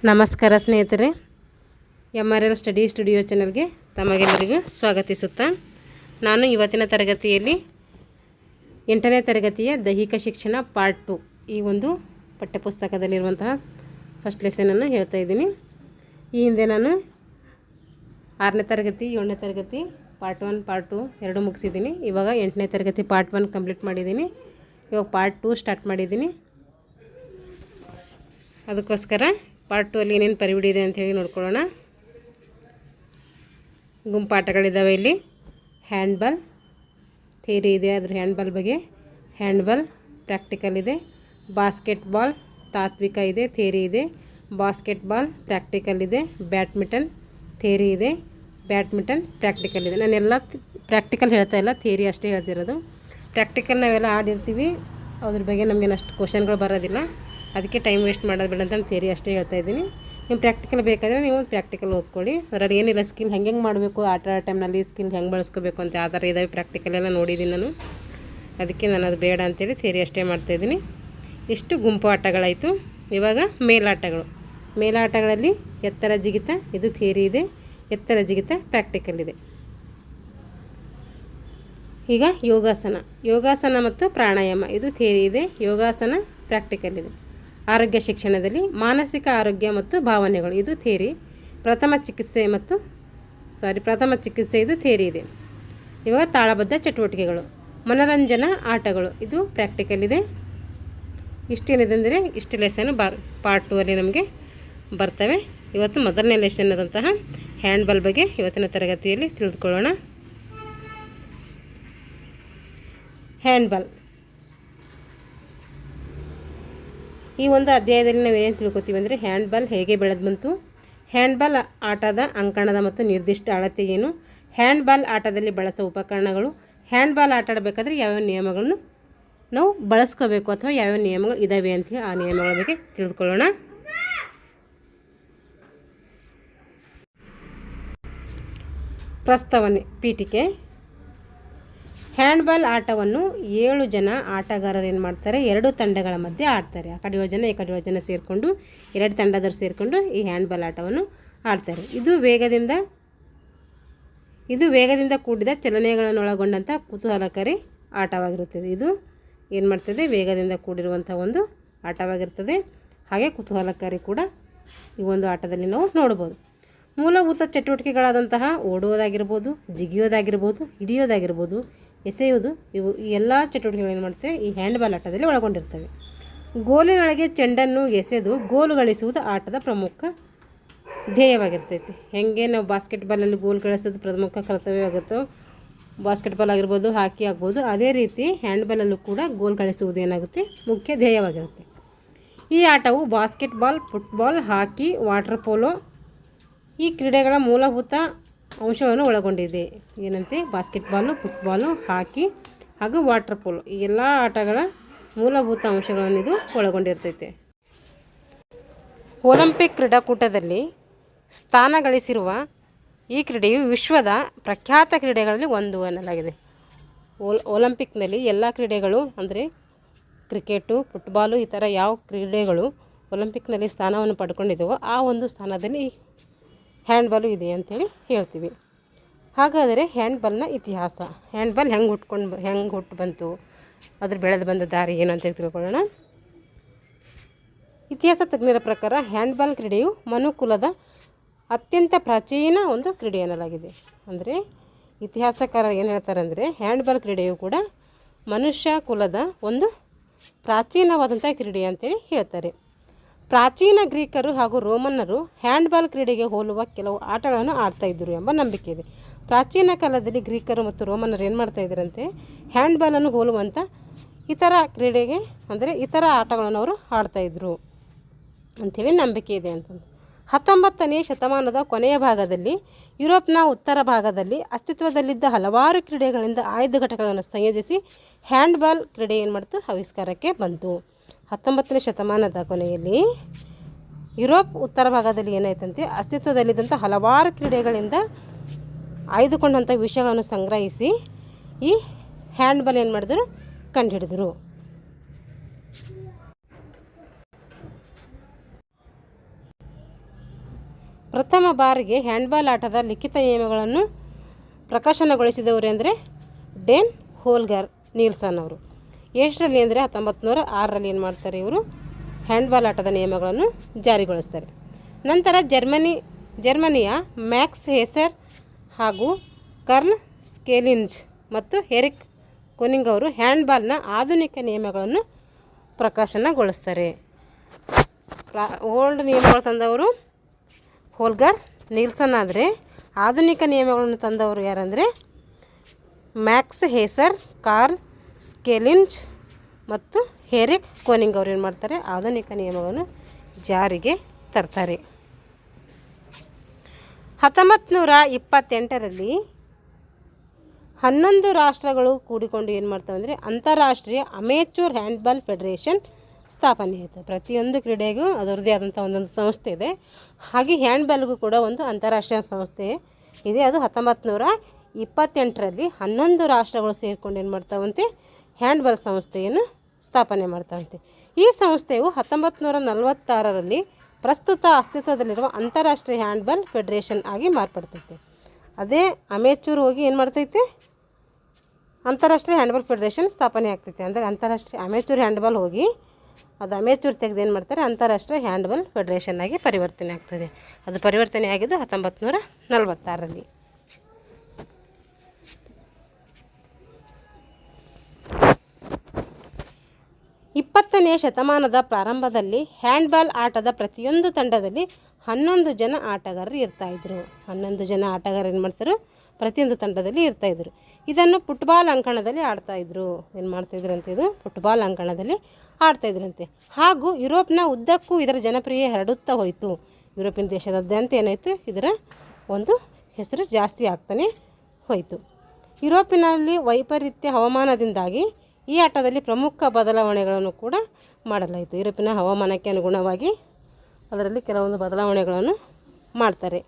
ನಮಸ್ಕಾರ ಸ್ನೇಹಿತರೆ, MRL study studio ಚಾನಲ್ಗೆ ತಮಗೆಲ್ಲರಿಗೂ ಸ್ವಾಗತಿಸುತ್ತಾ ನಾನು ಇವತ್ತಿನ ತರಗತಿಯಲ್ಲಿ 8ನೇ ತರಗತಿಯ ದೈಹಿಕ ಶಿಕ್ಷಣ ಪಾರ್ಟ್ 2 ಈ ಒಂದು ಪಠ್ಯಪುಸ್ತಕದಲ್ಲಿರುವಂತಹ ಫಸ್ಟ್ ಲೆಸನನ್ನು ಹೇಳ್ತಾ ಇದ್ದೀನಿ. ಈ ಹಿಂದೆ ನಾನು 6ನೇ ತರಗತಿ 7ನೇ ತರಗತಿ ಪಾರ್ಟ್ 1 ಪಾರ್ಟ್ 2 ಎರಡು ಮುಗಿಸಿದ್ದೀನಿ. ಇವಾಗ 8ನೇ ತರಗತಿ ಪಾರ್ಟ್ 1 ಕಂಪ್ಲೀಟ್ ಮಾಡಿದ್ದೀನಿ. ಇವಾಗ ಪಾರ್ಟ್ 2 ಸ್ಟಾರ್ಟ್ ಮಾಡಿದ್ದೀನಿ. ಅದಕ್ಕೋಸ್ಕರ ಪಾರ್ಟ್ 2 ಅಲ್ಲಿ ಏನೇನು ಪರಿವಿಡಿ ಇದೆ ಅಂಥೇಳಿ ನೋಡ್ಕೊಳ್ಳೋಣ. ಗುಂಪಾಟಗಳಿದ್ದಾವೆ. ಇಲ್ಲಿ ಹ್ಯಾಂಡ್ಬಾಲ್ ಥಿಯರಿ ಇದೆ, ಅದ್ರ ಹ್ಯಾಂಡ್ಬಾಲ್ ಬಗ್ಗೆ. ಹ್ಯಾಂಡ್ಬಾಲ್ ಪ್ರಾಕ್ಟಿಕಲ್ ಇದೆ. ಬಾಸ್ಕೆಟ್ಬಾಲ್ ತಾತ್ವಿಕ ಇದೆ, ಥಿಯರಿ ಇದೆ. ಬಾಸ್ಕೆಟ್ಬಾಲ್ ಪ್ರಾಕ್ಟಿಕಲ್ ಇದೆ. ಬ್ಯಾಡ್ಮಿಂಟನ್ ಥಿಯರಿ ಇದೆ, ಬ್ಯಾಡ್ಮಿಂಟನ್ ಪ್ರಾಕ್ಟಿಕಲ್ ಇದೆ. ನಾನೆಲ್ಲ ಪ್ರಾಕ್ಟಿಕಲ್ ಹೇಳ್ತಾ ಇಲ್ಲ, ಥಿಯರಿ ಅಷ್ಟೇ ಹೇಳ್ತಿರೋದು. ಪ್ರಾಕ್ಟಿಕಲ್ ನಾವೆಲ್ಲ ಆಡಿರ್ತೀವಿ, ಅದ್ರ ಬಗ್ಗೆ ನಮಗೇನು ಅಷ್ಟು ಕ್ವಶನ್ಗಳು ಬರೋದಿಲ್ಲ. ಅದಕ್ಕೆ ಟೈಮ್ ವೇಸ್ಟ್ ಮಾಡೋದು ಬೇಡ ಅಂತ ಥಿಯರಿ ಅಷ್ಟೇ ಹೇಳ್ತಾ ಇದ್ದೀನಿ. ನೀವು ಪ್ರಾಕ್ಟಿಕಲ್ ಬೇಕಾದರೆ ನೀವು ಪ್ರಾಕ್ಟಿಕಲ್ ಓದ್ಕೊಳ್ಳಿ. ಅದರಲ್ಲಿ ಏನಿಲ್ಲ, ಸ್ಕಿಲ್ ಹೆಂಗೆ ಮಾಡಬೇಕು, ಆಟ ಆಡೋ ಟೈಮ್ನಲ್ಲಿ ಸ್ಕಿಲ್ ಹೆಂಗೆ ಬಳಸ್ಕೋಬೇಕು ಅಂತ ಆ ಥರ ಇದ್ದಾವೆ. ಪ್ರಾಕ್ಟಿಕಲ್ ಎಲ್ಲ ನೋಡಿದ್ದೀನಿ ನಾನು, ಅದಕ್ಕೆ ನಾನು ಅದು ಬೇಡ ಅಂತೇಳಿ ಥಿಯರಿ ಅಷ್ಟೇ ಮಾಡ್ತಾಯಿದ್ದೀನಿ. ಇಷ್ಟು ಗುಂಪು ಆಟಗಳಾಯಿತು. ಇವಾಗ ಮೇಲಾಟಗಳು. ಮೇಲಾಟಗಳಲ್ಲಿ ಎತ್ತರ ಜಿಗಿತ ಇದು ಥಿಯರಿ ಇದೆ, ಎತ್ತರ ಜಿಗಿತ ಪ್ರಾಕ್ಟಿಕಲ್ ಇದೆ. ಈಗ ಯೋಗಾಸನ ಮತ್ತು ಪ್ರಾಣಾಯಾಮ ಇದು ಥಿಯರಿ ಇದೆ, ಯೋಗಾಸನ ಪ್ರಾಕ್ಟಿಕಲ್ ಇದೆ. ಆರೋಗ್ಯ ಶಿಕ್ಷಣದಲ್ಲಿ ಮಾನಸಿಕ ಆರೋಗ್ಯ ಮತ್ತು ಭಾವನೆಗಳು ಇದು ಥಿಯರಿ. ಪ್ರಥಮ ಚಿಕಿತ್ಸೆ ಇದು ಥಿಯರಿ ಇದೆ. ಇವಾಗ ತಾಳಬದ್ಧ ಚಟುವಟಿಕೆಗಳು, ಮನರಂಜನಾ ಆಟಗಳು ಇದು ಪ್ರಾಕ್ಟಿಕಲ್ ಇದೆ. ಇಷ್ಟೇನಿದೆ ಅಂದರೆ ಇಷ್ಟು ಲೆಸನ್ ಪಾರ್ಟ್ 2 ಅಲ್ಲಿ ನಮಗೆ ಬರ್ತವೆ. ಇವತ್ತು ಮೊದಲನೇ ಲೆಸನ್ ಆದಂತಹ ಹ್ಯಾಂಡ್ಬಾಲ್ ಬಗ್ಗೆ ಇವತ್ತಿನ ತರಗತಿಯಲ್ಲಿ ತಿಳಿದುಕೊಳ್ಳೋಣ. ಹ್ಯಾಂಡ್ಬಾಲ್ ಈ ಒಂದು ಅಧ್ಯಾಯದಲ್ಲಿ ನಾವು ಏನೇನು ತಿಳ್ಕೊತೀವಿ ಅಂದರೆ, ಹ್ಯಾಂಡ್ಬಾಲ್ ಹೇಗೆ ಬೆಳೆದು ಬಂತು, ಹ್ಯಾಂಡ್ಬಾಲ್ ಆಟದ ಅಂಕಣದ ಮತ್ತು ನಿರ್ದಿಷ್ಟ ಅಳತೆ ಏನು, ಹ್ಯಾಂಡ್ಬಾಲ್ ಆಟದಲ್ಲಿ ಬಳಸೋ ಉಪಕರಣಗಳು, ಹ್ಯಾಂಡ್ಬಾಲ್ ಆಟ ಆಡಬೇಕಾದ್ರೆ ಯಾವ್ಯಾವ ನಿಯಮಗಳನ್ನು ನಾವು ಬಳಸ್ಕೋಬೇಕು ಅಥವಾ ಯಾವ್ಯಾವ ನಿಯಮಗಳು ಇದ್ದಾವೆ ಅಂತ ಆ ನಿಯಮಗಳ ಬಗ್ಗೆ ತಿಳಿದುಕೊಳ್ಳೋಣ. ಪ್ರಸ್ತಾವನೆ ಪೀಠಿಕೆ. ಹ್ಯಾಂಡ್ಬಾಲ್ ಆಟವನ್ನು 7 ಜನ ಆಟಗಾರರು ಏನು ಮಾಡ್ತಾರೆ, 2 ತಂಡಗಳ ಮಧ್ಯೆ ಆಡ್ತಾರೆ. ಆ ಕಡೆ 7 ಜನ ಈ ಕಡೆ 7 ಜನ ಸೇರಿಕೊಂಡು 2 ತಂಡದವರು ಸೇರಿಕೊಂಡು ಈ ಹ್ಯಾಂಡ್ಬಾಲ್ ಆಟವನ್ನು ಆಡ್ತಾರೆ. ಇದು ವೇಗದಿಂದ ಕೂಡಿದ ಚಲನೆಗಳನ್ನು ಒಳಗೊಂಡಂಥ ಕುತೂಹಲಕಾರಿ ಆಟವಾಗಿರುತ್ತದೆ. ಇದು ಏನು ಮಾಡ್ತದೆ, ವೇಗದಿಂದ ಕೂಡಿರುವಂಥ ಒಂದು ಆಟವಾಗಿರ್ತದೆ. ಹಾಗೆ ಕುತೂಹಲಕಾರಿ ಕೂಡ ಈ ಒಂದು ಆಟದಲ್ಲಿ ನಾವು ನೋಡ್ಬೋದು. ಮೂಲಭೂತ ಚಟುವಟಿಕೆಗಳಾದಂತಹ ಓಡುವುದಾಗಿರ್ಬೋದು, ಜಿಗಿಯೋದಾಗಿರ್ಬೋದು, ಹಿಡಿಯೋದಾಗಿರ್ಬೋದು, ಎಸೆಯುವುದು, ಈ ಎಲ್ಲ ಚಟುವಟಿಕೆಗಳು ಏನು ಮಾಡ್ತೇವೆ ಈ ಹ್ಯಾಂಡ್ಬಾಲ್ ಆಟದಲ್ಲಿ ಒಳಗೊಂಡಿರ್ತವೆ. ಗೋಲಿನೊಳಗೆ ಚೆಂಡನ್ನು ಎಸೆದು ಗೋಲು ಗಳಿಸುವುದು ಆಟದ ಪ್ರಮುಖ ಧ್ಯೇಯವಾಗಿರ್ತೈತಿ. ಹೇಗೆ ನಾವು ಬಾಸ್ಕೆಟ್ಬಾಲಲ್ಲಿ ಗೋಲ್ ಗಳಿಸೋದು ಪ್ರಮುಖ ಕರ್ತವ್ಯವಾಗುತ್ತೋ, ಬಾಸ್ಕೆಟ್ಬಾಲ್ ಆಗಿರ್ಬೋದು, ಹಾಕಿ ಆಗ್ಬೋದು, ಅದೇ ರೀತಿ ಹ್ಯಾಂಡ್ಬಾಲಲ್ಲೂ ಕೂಡ ಗೋಲ್ ಗಳಿಸುವುದು ಏನಾಗುತ್ತೆ ಮುಖ್ಯ ಧ್ಯೇಯವಾಗಿರುತ್ತೆ. ಈ ಆಟವು ಬಾಸ್ಕೆಟ್ಬಾಲ್, ಫುಟ್ಬಾಲ್, ಹಾಕಿ, ವಾಟರ್ ಪೋಲೋ ಈ ಕ್ರೀಡೆಗಳ ಮೂಲಭೂತ ಅಂಶಗಳನ್ನು ಒಳಗೊಂಡಿದೆ. ಏನಂತೆ, ಬಾಸ್ಕೆಟ್ಬಾಲು, ಫುಟ್ಬಾಲು, ಹಾಕಿ ಹಾಗೂ ವಾಟರ್ ಪೋಲೋ ಈ ಎಲ್ಲ ಆಟಗಳ ಮೂಲಭೂತ ಅಂಶಗಳನ್ನು ಇದು ಒಳಗೊಂಡಿರ್ತೈತೆ. ಒಲಿಂಪಿಕ್ ಕ್ರೀಡಾಕೂಟದಲ್ಲಿ ಸ್ಥಾನ ಗಳಿಸಿರುವ ಈ ಕ್ರೀಡೆಯು ವಿಶ್ವದ ಪ್ರಖ್ಯಾತ ಕ್ರೀಡೆಗಳಲ್ಲಿ ಒಂದು ಎನ್ನಲಾಗಿದೆ. ಒಲಿಂಪಿಕ್ನಲ್ಲಿ ಎಲ್ಲ ಕ್ರೀಡೆಗಳು ಅಂದರೆ ಕ್ರಿಕೆಟು, ಫುಟ್ಬಾಲು ಈ ಥರ ಯಾವ ಕ್ರೀಡೆಗಳು ಒಲಿಂಪಿಕ್ನಲ್ಲಿ ಸ್ಥಾನವನ್ನು ಪಡ್ಕೊಂಡಿದ್ದವೋ ಆ ಒಂದು ಸ್ಥಾನದಲ್ಲಿ ಹ್ಯಾಂಡ್ಬಾಲು ಇದೆ ಅಂಥೇಳಿ ಹೇಳ್ತೀವಿ. ಹಾಗಾದರೆ ಹ್ಯಾಂಡ್ಬಾಲ್ನ ಇತಿಹಾಸ, ಹ್ಯಾಂಡ್ಬಾಲ್ ಹೆಂಗೆ ಹುಟ್ಟು ಬಂತು, ಅದ್ರ ಬೆಳೆದು ಬಂದ ದಾರಿ ಏನು ಅಂತ ತಿಳ್ಕೊಳ್ಳೋಣ. ಇತಿಹಾಸ ತಜ್ಞರ ಪ್ರಕಾರ ಹ್ಯಾಂಡ್ಬಾಲ್ ಕ್ರೀಡೆಯು ಮನುಕುಲದ ಅತ್ಯಂತ ಪ್ರಾಚೀನ ಒಂದು ಕ್ರೀಡೆ ಎನ್ನಲಾಗಿದೆ. ಅಂದರೆ ಇತಿಹಾಸಕಾರ ಏನು ಹೇಳ್ತಾರೆ ಅಂದರೆ, ಹ್ಯಾಂಡ್ಬಾಲ್ ಕ್ರೀಡೆಯು ಕೂಡ ಮನುಷ್ಯ ಕುಲದ ಒಂದು ಪ್ರಾಚೀನವಾದಂಥ ಕ್ರೀಡೆ ಅಂತೇಳಿ ಹೇಳ್ತಾರೆ. ಪ್ರಾಚೀನ ಗ್ರೀಕರು ಹಾಗೂ ರೋಮನ್ನರು ಹ್ಯಾಂಡ್ಬಾಲ್ ಕ್ರೀಡೆಗೆ ಹೋಲುವ ಕೆಲವು ಆಟಗಳನ್ನು ಆಡ್ತಾಯಿದ್ದರು ಎಂಬ ನಂಬಿಕೆ ಇದೆ. ಪ್ರಾಚೀನ ಕಾಲದಲ್ಲಿ ಗ್ರೀಕರು ಮತ್ತು ರೋಮನ್ನರು ಏನು ಮಾಡ್ತಾಯಿದ್ರಂತೆ, ಹ್ಯಾಂಡ್ಬಾಲನ್ನು ಹೋಲುವಂಥ ಇತರ ಕ್ರೀಡೆಗೆ ಅಂದರೆ ಇತರ ಆಟಗಳನ್ನು ಅವರು ಆಡ್ತಾಯಿದ್ರು ಅಂಥೇಳಿ ನಂಬಿಕೆ ಇದೆ ಅಂತಂದು. 19ನೇ ಶತಮಾನದ ಕೊನೆಯ ಭಾಗದಲ್ಲಿ ಯುರೋಪ್ನ ಉತ್ತರ ಭಾಗದಲ್ಲಿ ಅಸ್ತಿತ್ವದಲ್ಲಿದ್ದ ಹಲವಾರು ಕ್ರೀಡೆಗಳಿಂದ ಆಯ್ದ ಘಟಕಗಳನ್ನು ಸಂಯೋಜಿಸಿ ಹ್ಯಾಂಡ್ಬಾಲ್ ಕ್ರೀಡೆ ಏನು ಮಾಡ್ತು ಆವಿಷ್ಕಾರಕ್ಕೆ ಬಂತು. 19ನೇ ಶತಮಾನದ ಕೊನೆಯಲ್ಲಿ ಯುರೋಪ್ ಉತ್ತರ ಭಾಗದಲ್ಲಿ ಏನಾಯ್ತಂತೆ, ಅಸ್ತಿತ್ವದಲ್ಲಿದ್ದಂಥ ಹಲವಾರು ಕ್ರೀಡೆಗಳಿಂದ ಆಯ್ದುಕೊಂಡಂಥ ವಿಷಯಗಳನ್ನು ಸಂಗ್ರಹಿಸಿ ಈ ಹ್ಯಾಂಡ್ಬಾಲ್ ಏನು ಮಾಡಿದ್ರು ಕಂಡುಹಿಡಿದರು. ಪ್ರಥಮ ಬಾರಿಗೆ ಹ್ಯಾಂಡ್ಬಾಲ್ ಆಟದ ಲಿಖಿತ ನಿಯಮಗಳನ್ನು ಪ್ರಕಾಶನಗೊಳಿಸಿದವರು ಅಂದರೆ ಡೇನ್ ಹೋಲ್ಗರ್ ನೀಲ್ಸನ್ ಅವರು. ಎಷ್ಟರಲ್ಲಿ ಅಂದರೆ 1906ರಲ್ಲಿ ಏನು ಮಾಡ್ತಾರೆ ಇವರು ಹ್ಯಾಂಡ್ಬಾಲ್ ಆಟದ ನಿಯಮಗಳನ್ನು ಜಾರಿಗೊಳಿಸ್ತಾರೆ. ನಂತರ ಜರ್ಮನಿಯ ಮ್ಯಾಕ್ಸ್ ಹೇಸರ್ ಹಾಗೂ ಕರ್ಲ್ ಸ್ಕೆಲಿಂಜ್ ಮತ್ತು ಹೆರಿಕ್ ಕೊನಿಂಗ್ ಅವರು ಹ್ಯಾಂಡ್ಬಾಲ್ನ ಆಧುನಿಕ ನಿಯಮಗಳನ್ನು ಪ್ರಕಾಶನಗೊಳಿಸ್ತಾರೆ. ಓಲ್ಡ್ ನಿಯಮಗಳು ತಂದವರು ಹೋಲ್ಗರ್ ನೀಲ್ಸನ್ ಆದರೆ ಆಧುನಿಕ ನಿಯಮಗಳನ್ನು ತಂದವರು ಯಾರಂದರೆ ಮ್ಯಾಕ್ಸ್ ಹೇಸರ್, ಕಾರ್ಲ್ ಸ್ಕೆಲಿಂಜ್ ಮತ್ತು ಹೆರಿಕ್ ಕೊನಿಂಗ್ ಅವರು ಏನು ಮಾಡ್ತಾರೆ ಆಧುನಿಕ ನಿಯಮಗಳನ್ನು ಜಾರಿಗೆ ತರ್ತಾರೆ. 1928ರಲ್ಲಿ 11 ರಾಷ್ಟ್ರಗಳು ಕೂಡಿಕೊಂಡು ಏನು ಮಾಡ್ತವೆ ಅಂದರೆ ಅಂತಾರಾಷ್ಟ್ರೀಯ ಅಮೇಚೂರ್ ಹ್ಯಾಂಡ್ಬಾಲ್ ಫೆಡರೇಷನ್ ಸ್ಥಾಪನೆ ಆಯಿತು. ಪ್ರತಿಯೊಂದು ಕ್ರೀಡೆಗೂ ಅದರದ್ದೇ ಆದಂಥ ಒಂದೊಂದು ಸಂಸ್ಥೆ ಇದೆ. ಹಾಗೆ ಹ್ಯಾಂಡ್ಬಾಲ್ಗೂ ಕೂಡ ಒಂದು ಅಂತಾರಾಷ್ಟ್ರೀಯ ಸಂಸ್ಥೆ ಇದೆ. ಅದು 1928ರಲ್ಲಿ 11 ರಾಷ್ಟ್ರಗಳು ಸೇರಿಕೊಂಡು ಏನು ಮಾಡ್ತಾವಂತೆ ಹ್ಯಾಂಡ್ಬಾಲ್ ಸಂಸ್ಥೆಯನ್ನು ಸ್ಥಾಪನೆ ಮಾಡ್ತಾವಂತೆ. ಈ ಸಂಸ್ಥೆಯು 1946ರಲ್ಲಿ ಪ್ರಸ್ತುತ ಅಸ್ತಿತ್ವದಲ್ಲಿರುವ ಅಂತಾರಾಷ್ಟ್ರೀಯ ಹ್ಯಾಂಡ್ಬಾಲ್ ಫೆಡರೇಷನ್ ಆಗಿ ಮಾರ್ಪಡ್ತೈತೆ. ಅದೇ ಅಮೇಚೂರ್ ಹೋಗಿ ಏನು ಮಾಡ್ತೈತೆ ಅಂತಾರಾಷ್ಟ್ರೀಯ ಹ್ಯಾಂಡ್ಬಾಲ್ ಫೆಡರೇಷನ್ ಸ್ಥಾಪನೆ ಆಗ್ತೈತೆ. ಅಂದರೆ ಅಂತಾರಾಷ್ಟ್ರೀಯ ಅಮೇಚೂರ್ ಹ್ಯಾಂಡ್ಬಾಲ್ ಹೋಗಿ ಅದು ಅಮೇಚೂರ್ ತೆಗೆದು ಏನು ಮಾಡ್ತಾರೆ ಅಂತಾರಾಷ್ಟ್ರೀಯ ಹ್ಯಾಂಡ್ಬಾಲ್ ಫೆಡರೇಷನ್ ಆಗಿ ಪರಿವರ್ತನೆ ಆಗ್ತದೆ. ಅದು ಪರಿವರ್ತನೆ ಆಗಿದ್ದು 1946ರಲ್ಲಿ. ಇಪ್ಪತ್ತನೆಯ ಶತಮಾನದ ಪ್ರಾರಂಭದಲ್ಲಿ ಹ್ಯಾಂಡ್ಬಾಲ್ ಆಟದ ಪ್ರತಿಯೊಂದು ತಂಡದಲ್ಲಿ 11 ಜನ ಆಟಗಾರರು ಇರ್ತಾಯಿದ್ರು. 11 ಜನ ಆಟಗಾರರು ಏನು ಮಾಡ್ತಾರೆ ಪ್ರತಿಯೊಂದು ತಂಡದಲ್ಲಿ ಇರ್ತಾಯಿದ್ರು. ಇದನ್ನು ಫುಟ್ಬಾಲ್ ಅಂಕಣದಲ್ಲಿ ಆಡ್ತಾಯಿದ್ರು. ಏನು ಮಾಡ್ತಾಯಿದ್ರು ಅಂತ ಇದು ಫುಟ್ಬಾಲ್ ಅಂಕಣದಲ್ಲಿ ಆಡ್ತಾಯಿದ್ರಂತೆ. ಹಾಗೂ ಯುರೋಪ್ನ ಉದ್ದಕ್ಕೂ ಇದರ ಜನಪ್ರಿಯ ಹರಡುತ್ತಾ ಹೋಯಿತು. ಯುರೋಪಿಯನ್ ದೇಶದಾದ್ಯಂತ ಏನಾಯಿತು ಇದರ ಒಂದು ಹೆಸರು ಜಾಸ್ತಿ ಆಗ್ತಾನೆ ಹೋಯಿತು. ಯುರೋಪಿನಲ್ಲಿ ವೈಪರೀತ್ಯ ಹವಾಮಾನದಿಂದಾಗಿ ಈ ಆಟದಲ್ಲಿ ಪ್ರಮುಖ ಬದಲಾವಣೆಗಳನ್ನು ಕೂಡ ಮಾಡಲಾಯಿತು. ಯುರೋಪಿನ ಹವಾಮಾನಕ್ಕೆ ಅನುಗುಣವಾಗಿ ಅದರಲ್ಲಿ ಕೆಲವೊಂದು ಬದಲಾವಣೆಗಳನ್ನು ಮಾಡ್ತಾರೆ.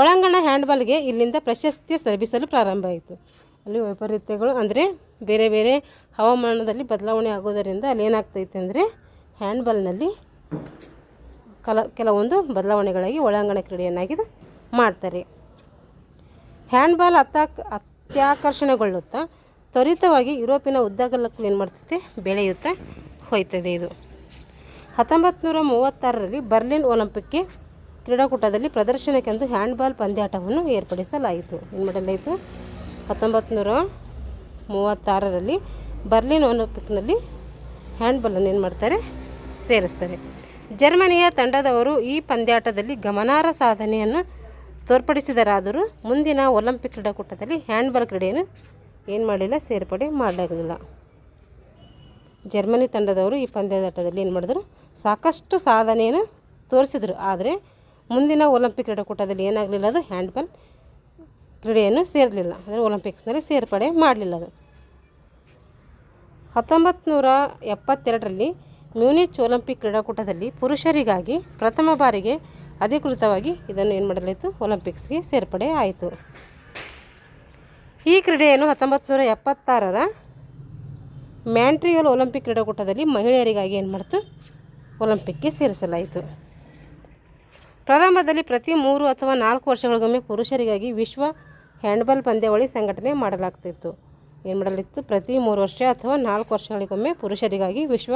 ಒಳಾಂಗಣ ಹ್ಯಾಂಡ್ಬಾಲ್ಗೆ ಇಲ್ಲಿಂದ ಪ್ರಶಸ್ತಿ ಲಭಿಸಲು ಪ್ರಾರಂಭ ಆಯಿತು. ಅಲ್ಲಿ ವೈಪರೀತ್ಯಗಳು ಅಂದರೆ ಬೇರೆ ಬೇರೆ ಹವಾಮಾನದಲ್ಲಿ ಬದಲಾವಣೆ ಆಗೋದರಿಂದ ಅಲ್ಲಿ ಏನಾಗ್ತೈತೆ ಅಂದರೆ ಹ್ಯಾಂಡ್ಬಾಲ್ನಲ್ಲಿ ಕೆಲವೊಂದು ಬದಲಾವಣೆಗಳಾಗಿ ಒಳಾಂಗಣ ಕ್ರೀಡೆಯನ್ನಾಗಿ ಮಾಡ್ತಾರೆ. ಹ್ಯಾಂಡ್ಬಾಲ್ ಅತ್ಯಾಕರ್ಷಣೆಗೊಳ್ಳುತ್ತಾ ತ್ವರಿತವಾಗಿ ಯುರೋಪಿನ ಉದ್ದಗಲಕ್ಕೂ ಏನು ಮಾಡ್ತೈತೆ ಬೆಳೆಯುತ್ತಾ ಹೋಯ್ತದೆ. ಇದು 1936ರಲ್ಲಿ ಬರ್ಲಿನ್ ಒಲಿಂಪಿಕ್ ಕ್ರೀಡಾಕೂಟದಲ್ಲಿ ಪ್ರದರ್ಶನಕ್ಕೆಂದು ಹ್ಯಾಂಡ್ಬಾಲ್ ಪಂದ್ಯಾಟವನ್ನು ಏರ್ಪಡಿಸಲಾಯಿತು. ಏನು ಮಾಡಲಾಯಿತು 1936ರಲ್ಲಿ ಬರ್ಲಿನ್ ಒಲಿಂಪಿಕ್ನಲ್ಲಿ ಹ್ಯಾಂಡ್ಬಾಲನ್ನು ಏನು ಮಾಡ್ತಾರೆ ಸೇರಿಸ್ತಾರೆ. ಜರ್ಮನಿಯ ತಂಡದವರು ಈ ಪಂದ್ಯಾಟದಲ್ಲಿ ಗಮನಾರ್ಹ ಸಾಧನೆಯನ್ನು ತೋರ್ಪಡಿಸಿದರಾದರೂ ಮುಂದಿನ ಒಲಿಂಪಿಕ್ ಕ್ರೀಡಾಕೂಟದಲ್ಲಿ ಹ್ಯಾಂಡ್ಬಾಲ್ ಕ್ರೀಡೆಯನ್ನು ಏನು ಮಾಡಲಿಲ್ಲ ಸೇರ್ಪಡೆ ಮಾಡಲಾಗಲಿಲ್ಲ. ಜರ್ಮನಿ ತಂಡದವರು ಈ ಪಂದ್ಯಾಟದಲ್ಲಿ ಏನು ಮಾಡಿದ್ರು ಸಾಕಷ್ಟು ಸಾಧನೆಯನ್ನು ತೋರಿಸಿದ್ರು. ಆದರೆ ಮುಂದಿನ ಒಲಿಂಪಿಕ್ ಕ್ರೀಡಾಕೂಟದಲ್ಲಿ ಏನಾಗಲಿಲ್ಲ ಅದು ಹ್ಯಾಂಡ್ಬಾಲ್ ಕ್ರೀಡೆಯನ್ನು ಸೇರಲಿಲ್ಲ. ಅಂದರೆ ಒಲಿಂಪಿಕ್ಸ್ನಲ್ಲಿ ಸೇರ್ಪಡೆ ಮಾಡಲಿಲ್ಲ. ಅದು 1972ರಲ್ಲಿ ಮ್ಯೂನಿಚ್ ಒಲಿಂಪಿಕ್ ಕ್ರೀಡಾಕೂಟದಲ್ಲಿ ಪುರುಷರಿಗಾಗಿ ಪ್ರಥಮ ಬಾರಿಗೆ ಅಧಿಕೃತವಾಗಿ ಇದನ್ನು ಏನು ಮಾಡಲಾಯಿತು ಒಲಿಂಪಿಕ್ಸ್ಗೆ ಸೇರ್ಪಡೆ ಆಯಿತು. ಈ ಕ್ರೀಡೆಯನ್ನು 1976ರ ಮ್ಯಾಂಟ್ರಿಯಲ್ ಒಲಿಂಪಿಕ್ ಕ್ರೀಡಾಕೂಟದಲ್ಲಿ ಮಹಿಳೆಯರಿಗಾಗಿ ಏನು ಮಾಡ್ತು ಒಲಿಂಪಿಕ್ಗೆ ಸೇರಿಸಲಾಯಿತು. ಪ್ರಾರಂಭದಲ್ಲಿ ಪ್ರತಿ 3 ಅಥವಾ 4 ವರ್ಷಗಳಿಗೊಮ್ಮೆ ಪುರುಷರಿಗಾಗಿ ವಿಶ್ವ ಹ್ಯಾಂಡ್ಬಾಲ್ ಪಂದ್ಯಾವಳಿ ಸಂಘಟನೆ ಮಾಡಲಾಗ್ತಿತ್ತು. ಏನು ಮಾಡಲಿತ್ತು ಪ್ರತಿ 3 ವರ್ಷ ಅಥವಾ 4 ವರ್ಷಗಳಿಗೊಮ್ಮೆ ಪುರುಷರಿಗಾಗಿ ವಿಶ್ವ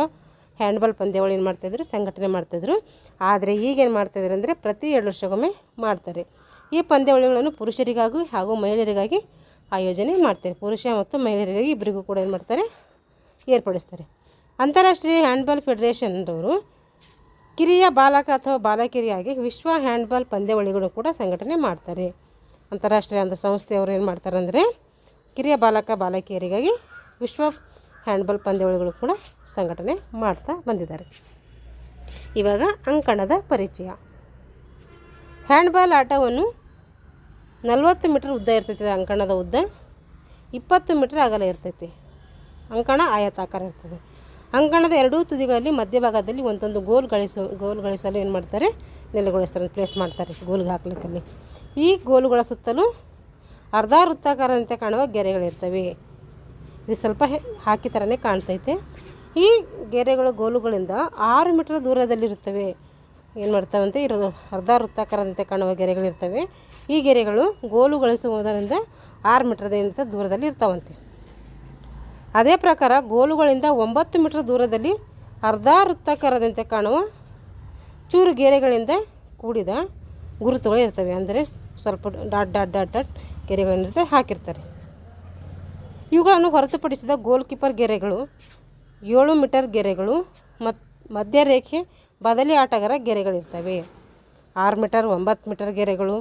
ಹ್ಯಾಂಡ್ಬಾಲ್ ಪಂದ್ಯಾವಳಿ ಏನು ಮಾಡ್ತಾಯಿದ್ರು ಸಂಘಟನೆ ಮಾಡ್ತಾಯಿದ್ರು. ಆದರೆ ಈಗೇನು ಮಾಡ್ತಾಯಿದ್ರು ಅಂದರೆ ಪ್ರತಿ 2 ವರ್ಷಗೊಮ್ಮೆ ಮಾಡ್ತಾರೆ. ಈ ಪಂದ್ಯಾವಳಿಗಳನ್ನು ಪುರುಷರಿಗಾಗಿ ಹಾಗೂ ಮಹಿಳೆಯರಿಗಾಗಿ ಆಯೋಜನೆ ಮಾಡ್ತಾರೆ. ಪುರುಷ ಮತ್ತು ಮಹಿಳೆಯರಿಗಾಗಿ ಇಬ್ಬರಿಗೂ ಕೂಡ ಏನು ಮಾಡ್ತಾರೆ ಏರ್ಪಡಿಸ್ತಾರೆ. ಅಂತಾರಾಷ್ಟ್ರೀಯ ಹ್ಯಾಂಡ್ಬಾಲ್ ಫೆಡರೇಷನ್ದವರು ಕಿರಿಯ ಬಾಲಕ ಅಥವಾ ಬಾಲಕಿಯರಿಗಾಗಿ ವಿಶ್ವ ಹ್ಯಾಂಡ್ಬಾಲ್ ಪಂದ್ಯಾವಳಿಗಳು ಕೂಡ ಸಂಘಟನೆ ಮಾಡ್ತಾರೆ. ಅಂತಾರಾಷ್ಟ್ರೀಯ ಒಂದು ಸಂಸ್ಥೆಯವರು ಏನು ಮಾಡ್ತಾರೆ ಅಂದರೆ ಕಿರಿಯ ಬಾಲಕ ಬಾಲಕಿಯರಿಗಾಗಿ ವಿಶ್ವ ಹ್ಯಾಂಡ್ಬಾಲ್ ಪಂದ್ಯಾವಳಿಗಳು ಕೂಡ ಸಂಘಟನೆ ಮಾಡ್ತಾ ಬಂದಿದ್ದಾರೆ. ಇವಾಗ ಅಂಕಣದ ಪರಿಚಯ. ಹ್ಯಾಂಡ್ಬಾಲ್ ಆಟವನ್ನು 40 ಮೀಟರ್ ಉದ್ದ ಇರ್ತೈತೆ. ಅಂಕಣದ ಉದ್ದ 20 ಮೀಟರ್ ಅಗಲ ಇರ್ತೈತಿ. ಅಂಕಣ ಆಯತಾಕಾರ ಇರ್ತದೆ. ಅಂಕಣದ ಎರಡೂ ತುದಿಗಳಲ್ಲಿ ಮಧ್ಯಭಾಗದಲ್ಲಿ ಒಂದೊಂದು ಗೋಲ್ ಗಳಿಸಲು ಏನು ಮಾಡ್ತಾರೆ ನೆಲೆಗೊಳಿಸ್ತಾರೆ, ಪ್ಲೇಸ್ ಮಾಡ್ತಾರೆ ಗೋಲ್ಗೆ ಹಾಕ್ಲಿಕ್ಕಲ್ಲಿ. ಈ ಗೋಲುಗಳ ಸುತ್ತಲೂ ಅರ್ಧ ವೃತ್ತಾಕಾರದಂತೆ ಕಾಣುವ ಗೆರೆಗಳಿರ್ತವೆ. ಇದು ಸ್ವಲ್ಪ ಹಾಕಿ ಥರನೇ ಕಾಣ್ತೈತೆ. ಈ ಗೆರೆಗಳು ಗೋಲುಗಳಿಂದ 6 ಮೀಟರ್ ದೂರದಲ್ಲಿರುತ್ತವೆ. ಏನು ಮಾಡ್ತಾವಂತೆ ಅರ್ಧ ವೃತ್ತಾಕಾರದಂತೆ ಕಾಣುವ ಗೆರೆಗಳಿರ್ತವೆ. ಈ ಗೆರೆಗಳು ಗೋಲುಗೊಳಿಸುವುದರಿಂದ 6 ಮೀಟರ್ದಿಂದ ದೂರದಲ್ಲಿ ಇರ್ತಾವಂತೆ. ಅದೇ ಪ್ರಕಾರ ಗೋಲುಗಳಿಂದ 9 ಮೀಟರ್ ದೂರದಲ್ಲಿ ಅರ್ಧ ವೃತ್ತಾಕಾರದಂತೆ ಕಾಣುವ ಚೂರು ಗೆರೆಗಳಿಂದ ಕೂಡಿದ ಗುರುತುಗಳು ಇರ್ತವೆ. ಅಂದರೆ ಸ್ವಲ್ಪ ಡಾಟ್ ಡಾಟ್ ಡಾಟ್ ಡಾಟ್ ಗೆರೆಗಳನ್ನಿರ್ತವೆ ಹಾಕಿರ್ತಾರೆ. ಇವುಗಳನ್ನು ಹೊರತುಪಡಿಸಿದ ಗೋಲ್ ಕೀಪರ್ ಗೆರೆಗಳು, 7 ಮೀಟರ್ ಗೆರೆಗಳು ಮತ್ತು ಮಧ್ಯರೇಖೆ ಬದಲಿ ಆಟಗಾರ ಗೆರೆಗಳಿರ್ತವೆ. 6 ಮೀಟರ್ 9 ಮೀಟರ್ ಗೆರೆಗಳು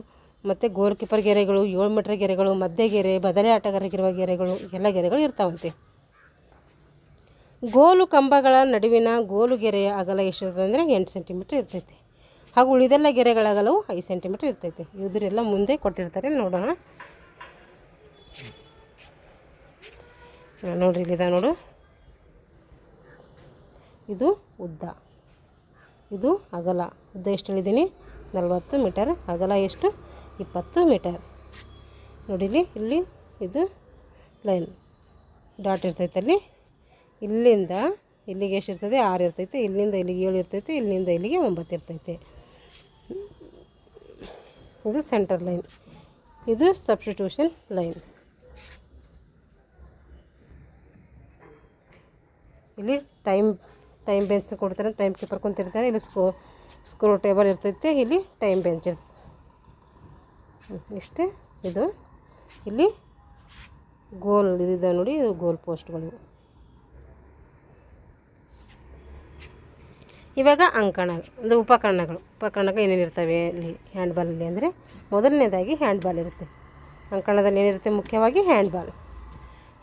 ಮತ್ತು ಗೋಲ್ ಕೀಪರ್ ಗೆರೆಗಳು, 7 ಮೀಟರ್ ಗೆರೆಗಳು, ಮಧ್ಯ ಗೆರೆ, ಬದಲಿ ಆಟಗಾರರಿಗಿರುವ ಗೆರೆಗಳು, ಎಲ್ಲ ಗೆರೆಗಳು ಇರ್ತಾವಂತೆ. ಗೋಲು ಕಂಬಗಳ ನಡುವಿನ ಗೋಲು ಗೆರೆಯ ಅಗಲ ಎಷ್ಟಿರ್ತದೆ ಅಂದರೆ 8 ಸೆಂಟಿಮೀಟ್ರ್ ಇರ್ತೈತೆ. ಹಾಗೂ ಉಳಿದೆಲ್ಲ ಗೆರೆಗಳ ಅಗಲವು 5 ಸೆಂಟಿಮೀಟ್ರ್ ಇರ್ತೈತೆ. ಇದರೆಲ್ಲ ಮುಂದೆ ಕೊಟ್ಟಿರ್ತಾರೆ, ನೋಡೋಣ. ನೋಡ್ರಿ ಇಲ್ಲಿದೆ ನೋಡು, ಇದು ಉದ್ದ, ಇದು ಅಗಲ. ಉದ್ದ ಎಷ್ಟು ಹೇಳಿದ್ದೀನಿ? 40 ಮೀಟರ್. ಅಗಲ ಎಷ್ಟು? 20 ಮೀಟರ್. ನೋಡಿಲಿ, ಇಲ್ಲಿ ಇದು ಲೈನ್ ಡಾಟ್ ಇರ್ತೈತೆ. ಅಲ್ಲಿ ಇಲ್ಲಿಂದ ಇಲ್ಲಿಗೆ ಎಷ್ಟು ಇರ್ತದೆ? 6 ಇರ್ತೈತೆ. ಇಲ್ಲಿಂದ ಇಲ್ಲಿಗೆ 7 ಇರ್ತೈತೆ. ಇಲ್ಲಿಂದ ಇಲ್ಲಿಗೆ 9 ಇರ್ತೈತೆ. ಇದು ಸೆಂಟರ್ ಲೈನ್, ಇದು ಸಬ್ಸ್ಟಿಟ್ಯೂಷನ್ ಲೈನ್. ಇಲ್ಲಿ ಟೈಮ್ ಬೆಂಚ್ ಕೊಡ್ತಾರೆ, ಟೈಮ್ ಕೀಪರ್ ಕುಂತಿರ್ತಾರೆ. ಇಲ್ಲಿ ಸ್ಕ್ರೂ ಟೇಬಲ್ ಇರ್ತೈತೆ, ಇಲ್ಲಿ ಟೈಮ್ ಬೆಂಚ್ ಇರ್ತದೆ. ಇಷ್ಟೇ. ಇದು ಇಲ್ಲಿ ಗೋಲ್ ಇದಿದೆ ನೋಡಿ, ಇದು ಗೋಲ್ ಪೋಸ್ಟ್ಗಳು. ಇವಾಗ ಅಂಕಣ ಅಂದರೆ ಉಪಕರಣಗಳು ಏನೇನಿರ್ತವೆ ಇಲ್ಲಿ ಹ್ಯಾಂಡ್ಬಾಲಲ್ಲಿ ಅಂದರೆ ಮೊದಲನೇದಾಗಿ ಹ್ಯಾಂಡ್ಬಾಲ್ ಇರುತ್ತೆ. ಅಂಕಣದಲ್ಲಿ ಏನಿರುತ್ತೆ? ಮುಖ್ಯವಾಗಿ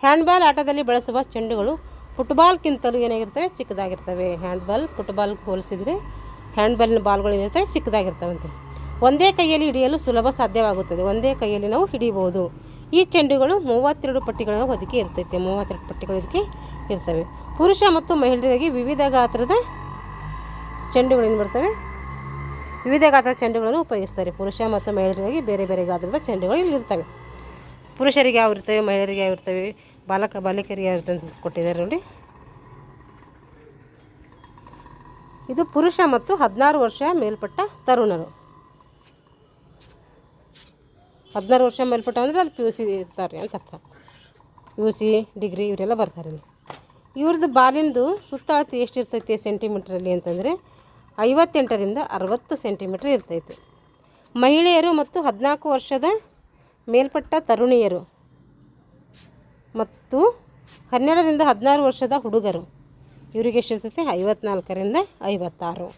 ಹ್ಯಾಂಡ್ಬಾಲ್ ಆಟದಲ್ಲಿ ಬಳಸುವ ಚೆಂಡುಗಳು ಫುಟ್ಬಾಲ್ಗಿಂತಲೂ ಏನಾಗಿರ್ತವೆ? ಚಿಕ್ಕದಾಗಿರ್ತವೆ. ಹ್ಯಾಂಡ್ಬಾಲ್ ಫುಟ್ಬಾಲ್ಗೆ ಹೋಲಿಸಿದರೆ ಹ್ಯಾಂಡ್ಬಾಲಿನ ಬಾಲ್ಗಳು ಏನಿರ್ತವೆ? ಚಿಕ್ಕದಾಗಿರ್ತವಂತೆ. ಒಂದೇ ಕೈಯಲ್ಲಿ ಹಿಡಿಯಲು ಸುಲಭ ಸಾಧ್ಯವಾಗುತ್ತದೆ. ಒಂದೇ ಕೈಯಲ್ಲಿ ನಾವು ಹಿಡಿಬೋದು. ಈ ಚೆಂಡುಗಳು 32 ಪಟ್ಟಿಗಳ ಹೊದಿಕೆ ಇರ್ತೈತೆ. 32 ಪಟ್ಟಿಗಳು ಇದಕ್ಕೆ ಇರ್ತವೆ. ಪುರುಷ ಮತ್ತು ಮಹಿಳೆಯರಿಗೆ ವಿವಿಧ ಗಾತ್ರದ ಚೆಂಡುಗಳು ಏನು ಬರ್ತವೆ? ವಿವಿಧ ಗಾತ್ರದ ಚೆಂಡುಗಳನ್ನು ಉಪಯೋಗಿಸ್ತಾರೆ. ಪುರುಷ ಮತ್ತು ಮಹಿಳೆಯರಿಗೆ ಬೇರೆ ಬೇರೆ ಗಾತ್ರದ ಚೆಂಡುಗಳು ಇಲ್ಲಿ ಇರ್ತವೆ. ಪುರುಷರಿಗೆ ಯಾವ ಇರ್ತವೆ, ಮಹಿಳೆಯರಿಗೆ ಯಾವ ಇರ್ತವೆ, ಬಾಲಕರಿಗೆ ಯಾವ ಇರ್ತವೆ ಅಂತ ಕೊಟ್ಟಿದ್ದಾರೆ ನೋಡಿ. ಇದು ಪುರುಷ ಮತ್ತು 16 ವರ್ಷ ಮೇಲ್ಪಟ್ಟ ತರುಣರು. 16 ವರ್ಷ ಮೇಲ್ಪಟ್ಟ ಅಂದರೆ ಅಲ್ಲಿ PUC ಇರ್ತಾರೆ ಅಂತ ಅರ್ಥ. PUC ಡಿಗ್ರಿ ಇವರೆಲ್ಲ ಬರ್ತಾರೆ ಇಲ್ಲಿ. ಇವ್ರದ್ದು ಬಾಲಿಂದು ಸುತ್ತಳತೆ ಎಷ್ಟಿರ್ತೈತೆ ಸೆಂಟಿಮೀಟ್ರಲ್ಲಿ ಅಂತಂದರೆ 58ರಿಂದ 60 ಸೆಂಟಿಮೀಟ್ರ್ ಇರ್ತೈತೆ. ಮಹಿಳೆಯರು ಮತ್ತು 14 ವರ್ಷದ ಮೇಲ್ಪಟ್ಟ ತರುಣಿಯರು ಮತ್ತು 12ರಿಂದ 16 ವರ್ಷದ ಹುಡುಗರು ಇವರಿಗೆ ಎಷ್ಟಿರ್ತೈತೆ? 54ರಿಂದ 56.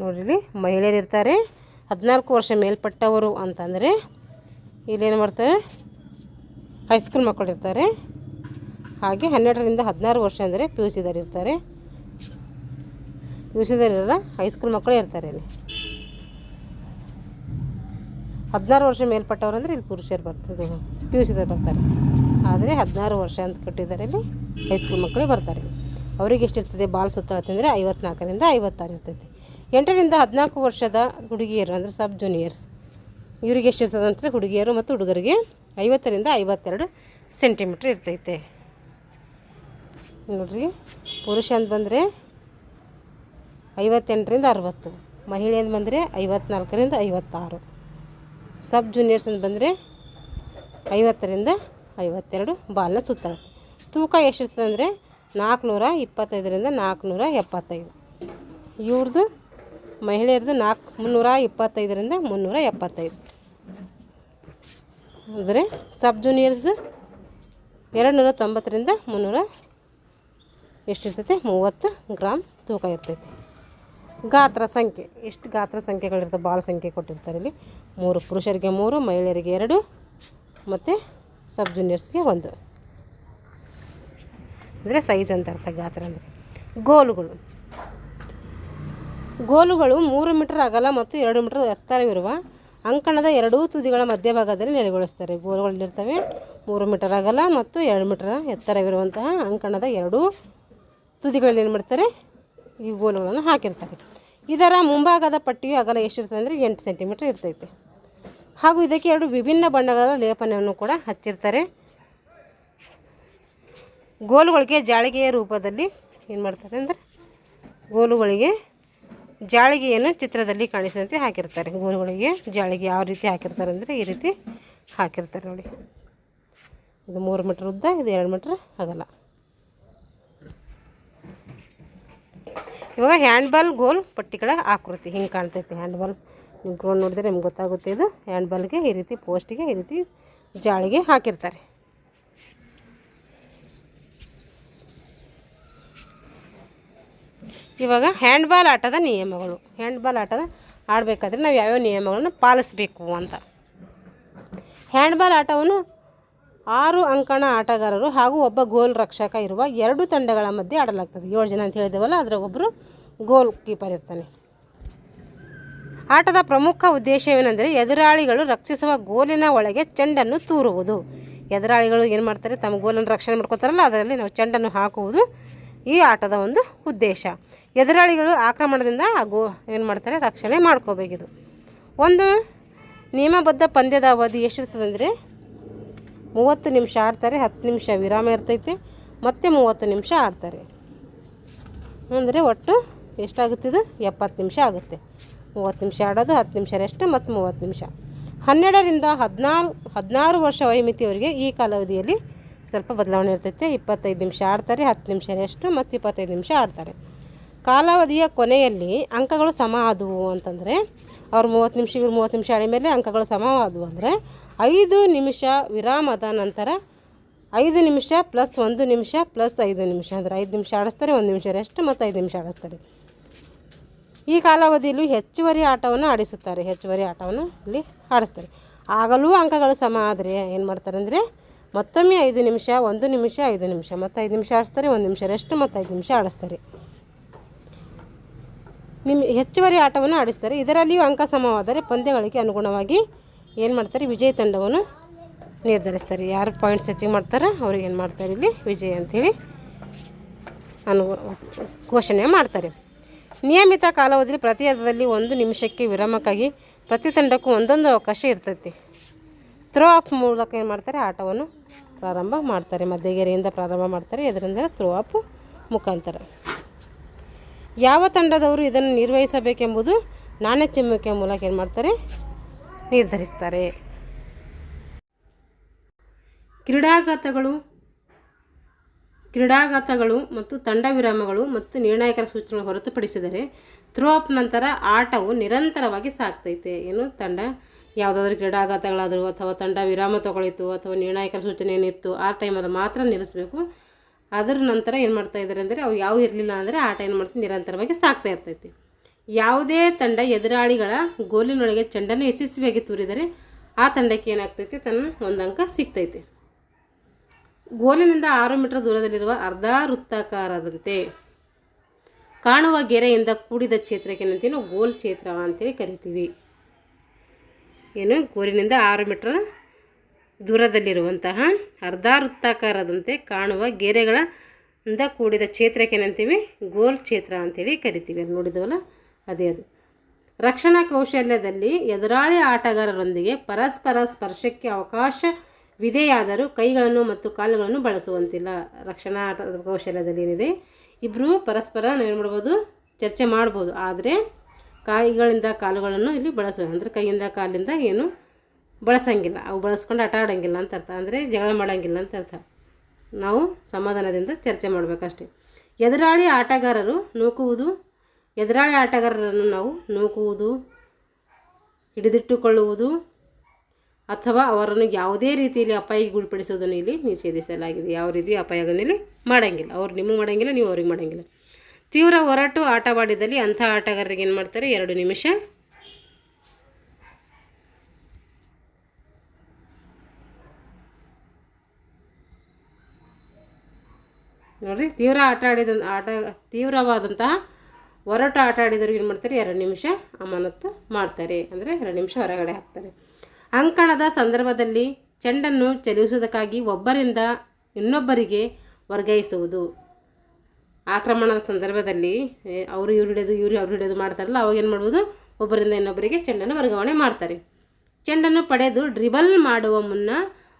ನೋಡಿರಿ, ಮಹಿಳೆಯರು ಇರ್ತಾರೆ. 14 ವರ್ಷ ಮೇಲ್ಪಟ್ಟವರು ಅಂತಂದರೆ ಇಲ್ಲೇನು ಮಾಡ್ತಾರೆ? ಹೈಸ್ಕೂಲ್ ಮಕ್ಕಳು ಇರ್ತಾರೆ. ಹಾಗೆ 12ರಿಂದ 16 ವರ್ಷ ಅಂದರೆ PUCದವ್ರು ಇರ್ತಾರೆ. PUCದವರಿರಲ್ಲ, ಹೈಸ್ಕೂಲ್ ಮಕ್ಕಳು ಇರ್ತಾರೆ ಇಲ್ಲಿ. 16 ವರ್ಷ ಮೇಲ್ಪಟ್ಟವರು ಅಂದರೆ ಇಲ್ಲಿ ಪುರುಷರು ಬರ್ತದೆ, PUCದವ್ರು ಬರ್ತಾರೆ. ಆದರೆ 16 ವರ್ಷ ಅಂತ ಕೊಟ್ಟಿದ್ದಾರೆ, ಇಲ್ಲಿ ಹೈಸ್ಕೂಲ್ ಮಕ್ಕಳೇ ಬರ್ತಾರೆ. ಅವ್ರಿಗೆ ಎಷ್ಟಿರ್ತದೆ ಬಾಲ್ ಸುತ್ತಳತೆ ಅಂದರೆ 54ರಿಂದ 56 ಇರ್ತೈತೆ. 8ರಿಂದ 14 ವರ್ಷದ ಹುಡುಗಿಯರು ಅಂದರೆ ಸಬ್ ಜೂನಿಯರ್ಸ್ ಇವರಿಗೆ ಎಷ್ಟಿರ್ತದೆ ಅಂದರೆ ಹುಡುಗಿಯರು ಮತ್ತು ಹುಡುಗರಿಗೆ 50ರಿಂದ 52 ಸೆಂಟಿಮೀಟ್ರ್ ಇರ್ತೈತೆ. ನೋಡಿರಿ, ಪುರುಷ ಅಂತ ಬಂದರೆ 58ರಿಂದ 60, ಮಹಿಳೆ ಅಂತ ಬಂದರೆ 54ರಿಂದ 56, ಸಬ್ ಜೂನಿಯರ್ಸ್ ಅಂತ ಬಂದರೆ 50ರಿಂದ 52 ಬಾಲ್ನ ಸುತ್ತಳತೆ. ತೂಕ ಎಷ್ಟಿರ್ತದೆ ಅಂದರೆ 425ರಿಂದ 475. ಇವ್ರದ್ದು ಮಹಿಳೆಯರದು 325ರಿಂದ 375. ಅಂದರೆ ಸಬ್ ಜೂನಿಯರ್ಸ್ದು 290ರಿಂದ 300 ಎಷ್ಟಿರ್ತೈತೆ? 30 ಗ್ರಾಮ್ ತೂಕ ಇರ್ತೈತಿ. ಗಾತ್ರ ಸಂಖ್ಯೆ ಎಷ್ಟು ಗಾತ್ರ ಸಂಖ್ಯೆಗಳಿರ್ತವೆ? ಬಾಲ್ ಸಂಖ್ಯೆ ಕೊಟ್ಟಿರ್ತಾರೆ ಇಲ್ಲಿ. 3 ಪುರುಷರಿಗೆ 3, ಮಹಿಳೆಯರಿಗೆ 2 ಮತ್ತು ಸಬ್ ಜೂನಿಯರ್ಸ್ಗೆ 1. ಅಂದರೆ ಸೈಜ್ ಅಂತ ಅರ್ಥ, ಗಾತ್ರ ಅಂದರೆ. ಗೋಲುಗಳು 3 ಮೀಟರ್ ಅಗಲ ಮತ್ತು 2 ಮೀಟರ್ ಎತ್ತರವಿರುವ ಅಂಕಣದ ಎರಡೂ ತುದಿಗಳ ಮಧ್ಯಭಾಗದಲ್ಲಿ ನೆಲೆಗೊಳಿಸ್ತಾರೆ. ಗೋಲುಗಳಿರ್ತವೆ 3 ಮೀಟರ್ ಅಗಲ ಮತ್ತು 2 ಮೀಟರ್ ಎತ್ತರವಿರುವಂತಹ ಅಂಕಣದ ಎರಡೂ ತುದಿಗಳಲ್ಲಿ ಏನು ಮಾಡ್ತಾರೆ? ಈ ಗೋಲುಗಳನ್ನು ಹಾಕಿರ್ತಾರೆ. ಇದರ ಮುಂಭಾಗದ ಪಟ್ಟಿಯು ಅಗಲ ಎಷ್ಟಿರ್ತದೆ ಅಂದರೆ 8 ಸೆಂಟಿಮೀಟ್ರ್ ಇರ್ತೈತೆ. ಹಾಗೂ ಇದಕ್ಕೆ 2 ವಿಭಿನ್ನ ಬಣ್ಣಗಳ ಲೇಪನವನ್ನು ಕೂಡ ಹಚ್ಚಿರ್ತಾರೆ. ಗೋಲುಗಳಿಗೆ ಜಾಳಿಗೆಯ ರೂಪದಲ್ಲಿ ಏನು ಮಾಡ್ತಾರೆ ಅಂದರೆ ಗೋಲುಗಳಿಗೆ ಜಾಳಿಗೆಯನ್ನು ಚಿತ್ರದಲ್ಲಿ ಕಾಣಿಸಿದಂತೆ ಹಾಕಿರ್ತಾರೆ. ಗೋಲುಗಳಿಗೆ ಜಾಳಿಗೆ ಯಾವ ರೀತಿ ಹಾಕಿರ್ತಾರೆ ಅಂದರೆ ಈ ರೀತಿ ಹಾಕಿರ್ತಾರೆ ನೋಡಿ. ಇದು 3 ಮೀಟ್ರ್ ಉದ್ದ, ಇದು 2 ಮೀಟ್ರ್ ಅಗಲ. ಇವಾಗ ಹ್ಯಾಂಡ್ಬಾಲ್ ಗೋಲ್ ಪಟ್ಟಿಗಳ ಆಕೃತಿ ಹಿಂಗೆ ಕಾಣ್ತೈತೆ. ಹ್ಯಾಂಡ್ಬಾಲ್ ನೀವು ಗೋಲ್ ನೋಡಿದ್ರೆ ನಿಮ್ಗೆ ಗೊತ್ತಾಗುತ್ತೆ. ಇದು ಹ್ಯಾಂಡ್ಬಾಲ್ಗೆ ಈ ರೀತಿ ಪೋಸ್ಟಿಗೆ ಈ ರೀತಿ ಜಾಳಿಗೆ ಹಾಕಿರ್ತಾರೆ. ಇವಾಗ ಹ್ಯಾಂಡ್ಬಾಲ್ ಆಟದ ನಿಯಮಗಳು. ಹ್ಯಾಂಡ್ಬಾಲ್ ಆಟದ ಆಡಬೇಕಾದ್ರೆ ನಾವು ಯಾವ್ಯಾವ ನಿಯಮಗಳನ್ನು ಪಾಲಿಸಬೇಕು ಅಂತ. ಹ್ಯಾಂಡ್ಬಾಲ್ ಆಟವನ್ನು 6 ಅಂಕಣ ಆಟಗಾರರು ಹಾಗೂ ಒಬ್ಬ ಗೋಲ್ ರಕ್ಷಕ ಇರುವ 2 ತಂಡಗಳ ಮಧ್ಯೆ ಆಡಲಾಗ್ತದೆ. 7 ಜನ ಅಂತ ಹೇಳಿದೇವಲ್ಲ, ಅದರ ಒಬ್ಬರು ಗೋಲ್ ಕೀಪರ್ ಇರ್ತಾನೆ. ಆಟದ ಪ್ರಮುಖ ಉದ್ದೇಶವೇನೆಂದರೆ ಎದುರಾಳಿಗಳು ರಕ್ಷಿಸುವ ಗೋಲಿನ ಒಳಗೆ ಚೆಂಡನ್ನು ತೂರುವುದು. ಎದುರಾಳಿಗಳು ಏನು ಮಾಡ್ತಾರೆ, ತಮ್ಮ ಗೋಲನ್ನು ರಕ್ಷಣೆ ಮಾಡ್ಕೋತಾರಲ್ಲ, ಅದರಲ್ಲಿ ನಾವು ಚೆಂಡನ್ನು ಹಾಕುವುದು ಈ ಆಟದ ಒಂದು ಉದ್ದೇಶ. ಎದುರಾಳಿಗಳು ಆಕ್ರಮಣದಿಂದ ಏನು ಮಾಡ್ತಾರೆ, ರಕ್ಷಣೆ ಮಾಡ್ಕೋಬೇಕಿದು. ಒಂದು ನಿಯಮಬದ್ಧ ಪಂದ್ಯದ ಅವಧಿ ಎಷ್ಟಿರ್ತದೆ ಅಂದರೆ 30 ನಿಮಿಷ ಆಡ್ತಾರೆ, 10 ನಿಮಿಷ ವಿರಾಮ ಇರ್ತೈತೆ, ಮತ್ತು 30 ನಿಮಿಷ ಆಡ್ತಾರೆ. ಅಂದರೆ ಒಟ್ಟು ಎಷ್ಟಾಗುತ್ತಿದ್ದು 70 ನಿಮಿಷ ಆಗುತ್ತೆ. 30 ನಿಮಿಷ ಆಡೋದು, 10 ನಿಮಿಷ ರೆಸ್ಟ್, ಮತ್ತು 30 ನಿಮಿಷ. 12ರಿಂದ 16 ವರ್ಷ ವಯೋಮಿತಿಯವರಿಗೆ ಈ ಕಾಲಾವಧಿಯಲ್ಲಿ ಸ್ವಲ್ಪ ಬದಲಾವಣೆ ಇರ್ತೈತೆ. 25 ನಿಮಿಷ ಆಡ್ತಾರೆ, 10 ನಿಮಿಷ ರೆಸ್ಟು, ಮತ್ತು 25 ನಿಮಿಷ ಆಡ್ತಾರೆ. ಕಾಲಾವಧಿಯ ಕೊನೆಯಲ್ಲಿ ಅಂಕಗಳು ಸಮ ಆದವು ಅಂತಂದರೆ ಅವ್ರು 30 ನಿಮಿಷ ಇವ್ರು 30 ನಿಮಿಷ ಆಡಿದ ಮೇಲೆ ಅಂಕಗಳು ಸಮ ಆದವು ಅಂದರೆ 5 ನಿಮಿಷ ವಿರಾಮದ ನಂತರ 5 ನಿಮಿಷ ಪ್ಲಸ್ 1 ನಿಮಿಷ ಪ್ಲಸ್ 5 ನಿಮಿಷ ಅಂದರೆ 5 ನಿಮಿಷ ಆಡಿಸ್ತಾರೆ, 1 ನಿಮಿಷ ರೆಸ್ಟ್, ಮತ್ತು 5 ನಿಮಿಷ ಆಡಿಸ್ತಾರೆ. ಈ ಕಾಲಾವಧಿಯಲ್ಲಿ ಹೆಚ್ಚುವರಿ ಆಟವನ್ನು ಆಡಿಸುತ್ತಾರೆ. ಹೆಚ್ಚುವರಿ ಆಟವನ್ನು ಇಲ್ಲಿ ಆಡಿಸ್ತಾರೆ. ಆಗಲೂ ಅಂಕಗಳು ಸಮ ಆದರೆ ಏನು ಮಾಡ್ತಾರೆ ಅಂದರೆ ಮತ್ತೊಮ್ಮೆ 5 ನಿಮಿಷ, 1 ನಿಮಿಷ, 5 ನಿಮಿಷ, ಮತ್ತು 5 ನಿಮಿಷ ಆಡಿಸ್ತಾರೆ, 1 ನಿಮಿಷ ರೆಸ್ಟ್, ಮತ್ತು 5 ನಿಮಿಷ ಆಡಿಸ್ತಾರೆ. ಹೆಚ್ಚುವರಿ ಆಟವನ್ನು ಆಡಿಸ್ತಾರೆ. ಇದರಲ್ಲಿಯೂ ಅಂಕ ಸಮವಾದರೆ ಪಂದ್ಯಗಳಿಗೆ ಅನುಗುಣವಾಗಿ ಏನು ಮಾಡ್ತಾರೆ, ವಿಜಯ ತಂಡವನ್ನು ನಿರ್ಧರಿಸ್ತಾರೆ. ಯಾರು ಪಾಯಿಂಟ್ಸ್ ಹೆಚ್ಚಿಗೆ ಮಾಡ್ತಾರೆ ಅವ್ರಿಗೆ ಏನು ಮಾಡ್ತಾರೆ, ಇಲ್ಲಿ ವಿಜಯ ಅಂಥೇಳಿ ಘೋಷಣೆ ಮಾಡ್ತಾರೆ. ನಿಯಮಿತ ಕಾಲಾವಧಿಯಲ್ಲಿ ಪ್ರತಿ ಹಂತದಲ್ಲಿ 1 ನಿಮಿಷಕ್ಕೆ ವಿರಾಮಕ್ಕಾಗಿ ಪ್ರತಿ ತಂಡಕ್ಕೂ ಒಂದೊಂದು ಅವಕಾಶ ಇರ್ತೈತಿ. ಥ್ರೋ ಆಫ್ ಮೂಲಕ ಏನು ಮಾಡ್ತಾರೆ, ಆಟವನ್ನು ಪ್ರಾರಂಭ ಮಾಡ್ತಾರೆ. ಮಧ್ಯಗೆರೆಯಿಂದ ಪ್ರಾರಂಭ ಮಾಡ್ತಾರೆ, ಇದರಿಂದ ಥ್ರೋ ಆಫ್ ಮುಖಾಂತರ. ಯಾವ ತಂಡದವರು ಇದನ್ನು ನಿರ್ವಹಿಸಬೇಕೆಂಬುದು ನಾಣ್ಯ ಚಿಮ್ಮುವಿಕೆ ಮೂಲಕ ಏನು ಮಾಡ್ತಾರೆ, ನಿರ್ಧರಿಸ್ತಾರೆ. ಕ್ರೀಡಾಘಾತಗಳು ಮತ್ತು ತಂಡ ವಿರಾಮಗಳು ಮತ್ತು ನಿರ್ಣಾಯಕರ ಸೂಚನೆಗಳು ಹೊರತುಪಡಿಸಿದರೆ ಥ್ರೋ ಅಪ್ ನಂತರ ಆಟವು ನಿರಂತರವಾಗಿ ಸಾಗ್ತೈತೆ. ಏನು ತಂಡ ಯಾವುದಾದ್ರೂ ಕ್ರೀಡಾಘಾತಗಳಾದರೂ ಅಥವಾ ತಂಡ ವಿರಾಮ ತಗೊಳಿತು ಅಥವಾ ನಿರ್ಣಾಯಕರ ಸೂಚನೆ ಏನಿತ್ತು ಆ ಟೈಮಲ್ಲಿ ಮಾತ್ರ ನಿಲ್ಲಿಸಬೇಕು. ಅದರ ನಂತರ ಏನು ಮಾಡ್ತಾ ಇದ್ದಾರೆ ಅಂದರೆ ಅವು ಯಾವ ಇರಲಿಲ್ಲ ಅಂದರೆ ಆಟ ಏನು ಮಾಡ್ತೀವಿ ನಿರಂತರವಾಗಿ ಸಾಗ್ತಾ ಇರ್ತೈತಿ. ಯಾವುದೇ ತಂಡ ಎದುರಾಳಿಗಳ ಗೋಲಿನೊಳಗೆ ಚೆಂಡನ್ನು ಯಶಸ್ವಿಯಾಗಿ ತೂರಿದರೆ ಆ ತಂಡಕ್ಕೆ ಏನಾಗ್ತೈತಿ, ತನ್ನ 1 ಅಂಕ ಸಿಗ್ತೈತೆ. ಗೋಲಿನಿಂದ 6 ಮೀಟರ್ ದೂರದಲ್ಲಿರುವ ಅರ್ಧ ವೃತ್ತಾಕಾರದಂತೆ ಕಾಣುವ ಗೆರೆಯಿಂದ ಕೂಡಿದ ಕ್ಷೇತ್ರಕ್ಕೆ ಏನಂತೀವಿ ನಾವು ಗೋಲ್ ಕ್ಷೇತ್ರ ಅಂತೇಳಿ ಕರಿತೀವಿ. ಏನು ಗೋಲಿನಿಂದ 6 ಮೀಟರ್ ದೂರದಲ್ಲಿರುವಂತಹ ಅರ್ಧ ವೃತ್ತಾಕಾರದಂತೆ ಕಾಣುವ ಗೆರೆಗಳಿಂದ ಕೂಡಿದ ಕ್ಷೇತ್ರಕ್ಕೆ ಏನಂತೀವಿ, ಗೋಲ್ ಕ್ಷೇತ್ರ ಅಂತೇಳಿ ಕರಿತೀವಿ. ಅಲ್ಲಿ ನೋಡಿದವಲ್ಲ ಅದೇ ಅದು. ರಕ್ಷಣಾ ಕೌಶಲ್ಯದಲ್ಲಿ ಎದುರಾಳಿ ಆಟಗಾರರೊಂದಿಗೆ ಪರಸ್ಪರ ಸ್ಪರ್ಶಕ್ಕೆ ಅವಕಾಶವಿದೆಯಾದರೂ ಕೈಗಳನ್ನು ಮತ್ತು ಕಾಲುಗಳನ್ನು ಬಳಸುವಂತಿಲ್ಲ. ರಕ್ಷಣಾ ಆಟದ ಕೌಶಲ್ಯದಲ್ಲಿ ಏನಿದೆ, ಇಬ್ಬರು ಪರಸ್ಪರ ಏನು ಮಾಡ್ಬೋದು, ಚರ್ಚೆ ಮಾಡ್ಬೋದು, ಆದರೆ ಕೈಗಳಿಂದ ಕಾಲುಗಳನ್ನು ಇಲ್ಲಿ ಬಳಸೋದು ಅಂದರೆ ಕೈಯಿಂದ ಕಾಲಿಂದ ಏನು ಬಳಸಂಗಿಲ್ಲ. ಅವು ಬಳಸ್ಕೊಂಡು ಆಟ ಆಡೋಂಗಿಲ್ಲ ಅಂತ ಅರ್ಥ. ಅಂದರೆ ಜಗಳ ಮಾಡೋಂಗಿಲ್ಲ ಅಂತ ಅರ್ಥ. ನಾವು ಸಮಾಧಾನದಿಂದ ಚರ್ಚೆ ಮಾಡಬೇಕಷ್ಟೆ. ಎದುರಾಳಿ ಆಟಗಾರರನ್ನು ನಾವು ನೂಕುವುದು, ಹಿಡಿದಿಟ್ಟುಕೊಳ್ಳುವುದು ಅಥವಾ ಅವರನ್ನು ಯಾವುದೇ ರೀತಿಯಲ್ಲಿ ಅಪಾಯಕ್ಕೆ ಗುರಿಪಡಿಸೋದನ್ನು ಇಲ್ಲಿ ನಿಷೇಧಿಸಲಾಗಿದೆ. ಯಾವ ರೀತಿ ಅಪಾಯವನ್ನು ಇಲ್ಲಿ ಮಾಡೋಂಗಿಲ್ಲ. ಅವ್ರು ನಿಮಗೆ ಮಾಡೋಂಗಿಲ್ಲ, ನೀವು ಅವ್ರಿಗೆ ಮಾಡೋಂಗಿಲ್ಲ. ತೀವ್ರ ಹೊರಟು ಆಟವಾಡಿದಲ್ಲಿ ಅಂಥ ಆಟಗಾರರಿಗೆ ಏನು ಮಾಡ್ತಾರೆ, 2 ನಿಮಿಷ. ನೋಡಿರಿ, ತೀವ್ರವಾದಂತಹ ಹೊರಟು ಆಟ ಆಡಿದವ್ರಿಗೆ ಏನು ಮಾಡ್ತಾರೆ, 2 ನಿಮಿಷ ಅಮಾನತು ಮಾಡ್ತಾರೆ. ಅಂದರೆ 2 ನಿಮಿಷ ಹೊರಗಡೆ ಹಾಕ್ತಾರೆ. ಅಂಕಣದ ಸಂದರ್ಭದಲ್ಲಿ ಚೆಂಡನ್ನು ಚಲಿಸುವುದಕ್ಕಾಗಿ ಒಬ್ಬರಿಂದ ಇನ್ನೊಬ್ಬರಿಗೆ ವರ್ಗಾಯಿಸುವುದು. ಆಕ್ರಮಣದ ಸಂದರ್ಭದಲ್ಲಿ ಅವರು ಇವ್ರು ಹಿಡಿಯೋದು ಮಾಡ್ತಾರಲ್ಲ, ಅವಾಗ ಏನು ಮಾಡ್ಬೋದು, ಒಬ್ಬರಿಂದ ಇನ್ನೊಬ್ಬರಿಗೆ ಚೆಂಡನ್ನು ವರ್ಗಾವಣೆ ಮಾಡ್ತಾರೆ. ಚೆಂಡನ್ನು ಪಡೆದು ಡ್ರಿಬಲ್ ಮಾಡುವ ಮುನ್ನ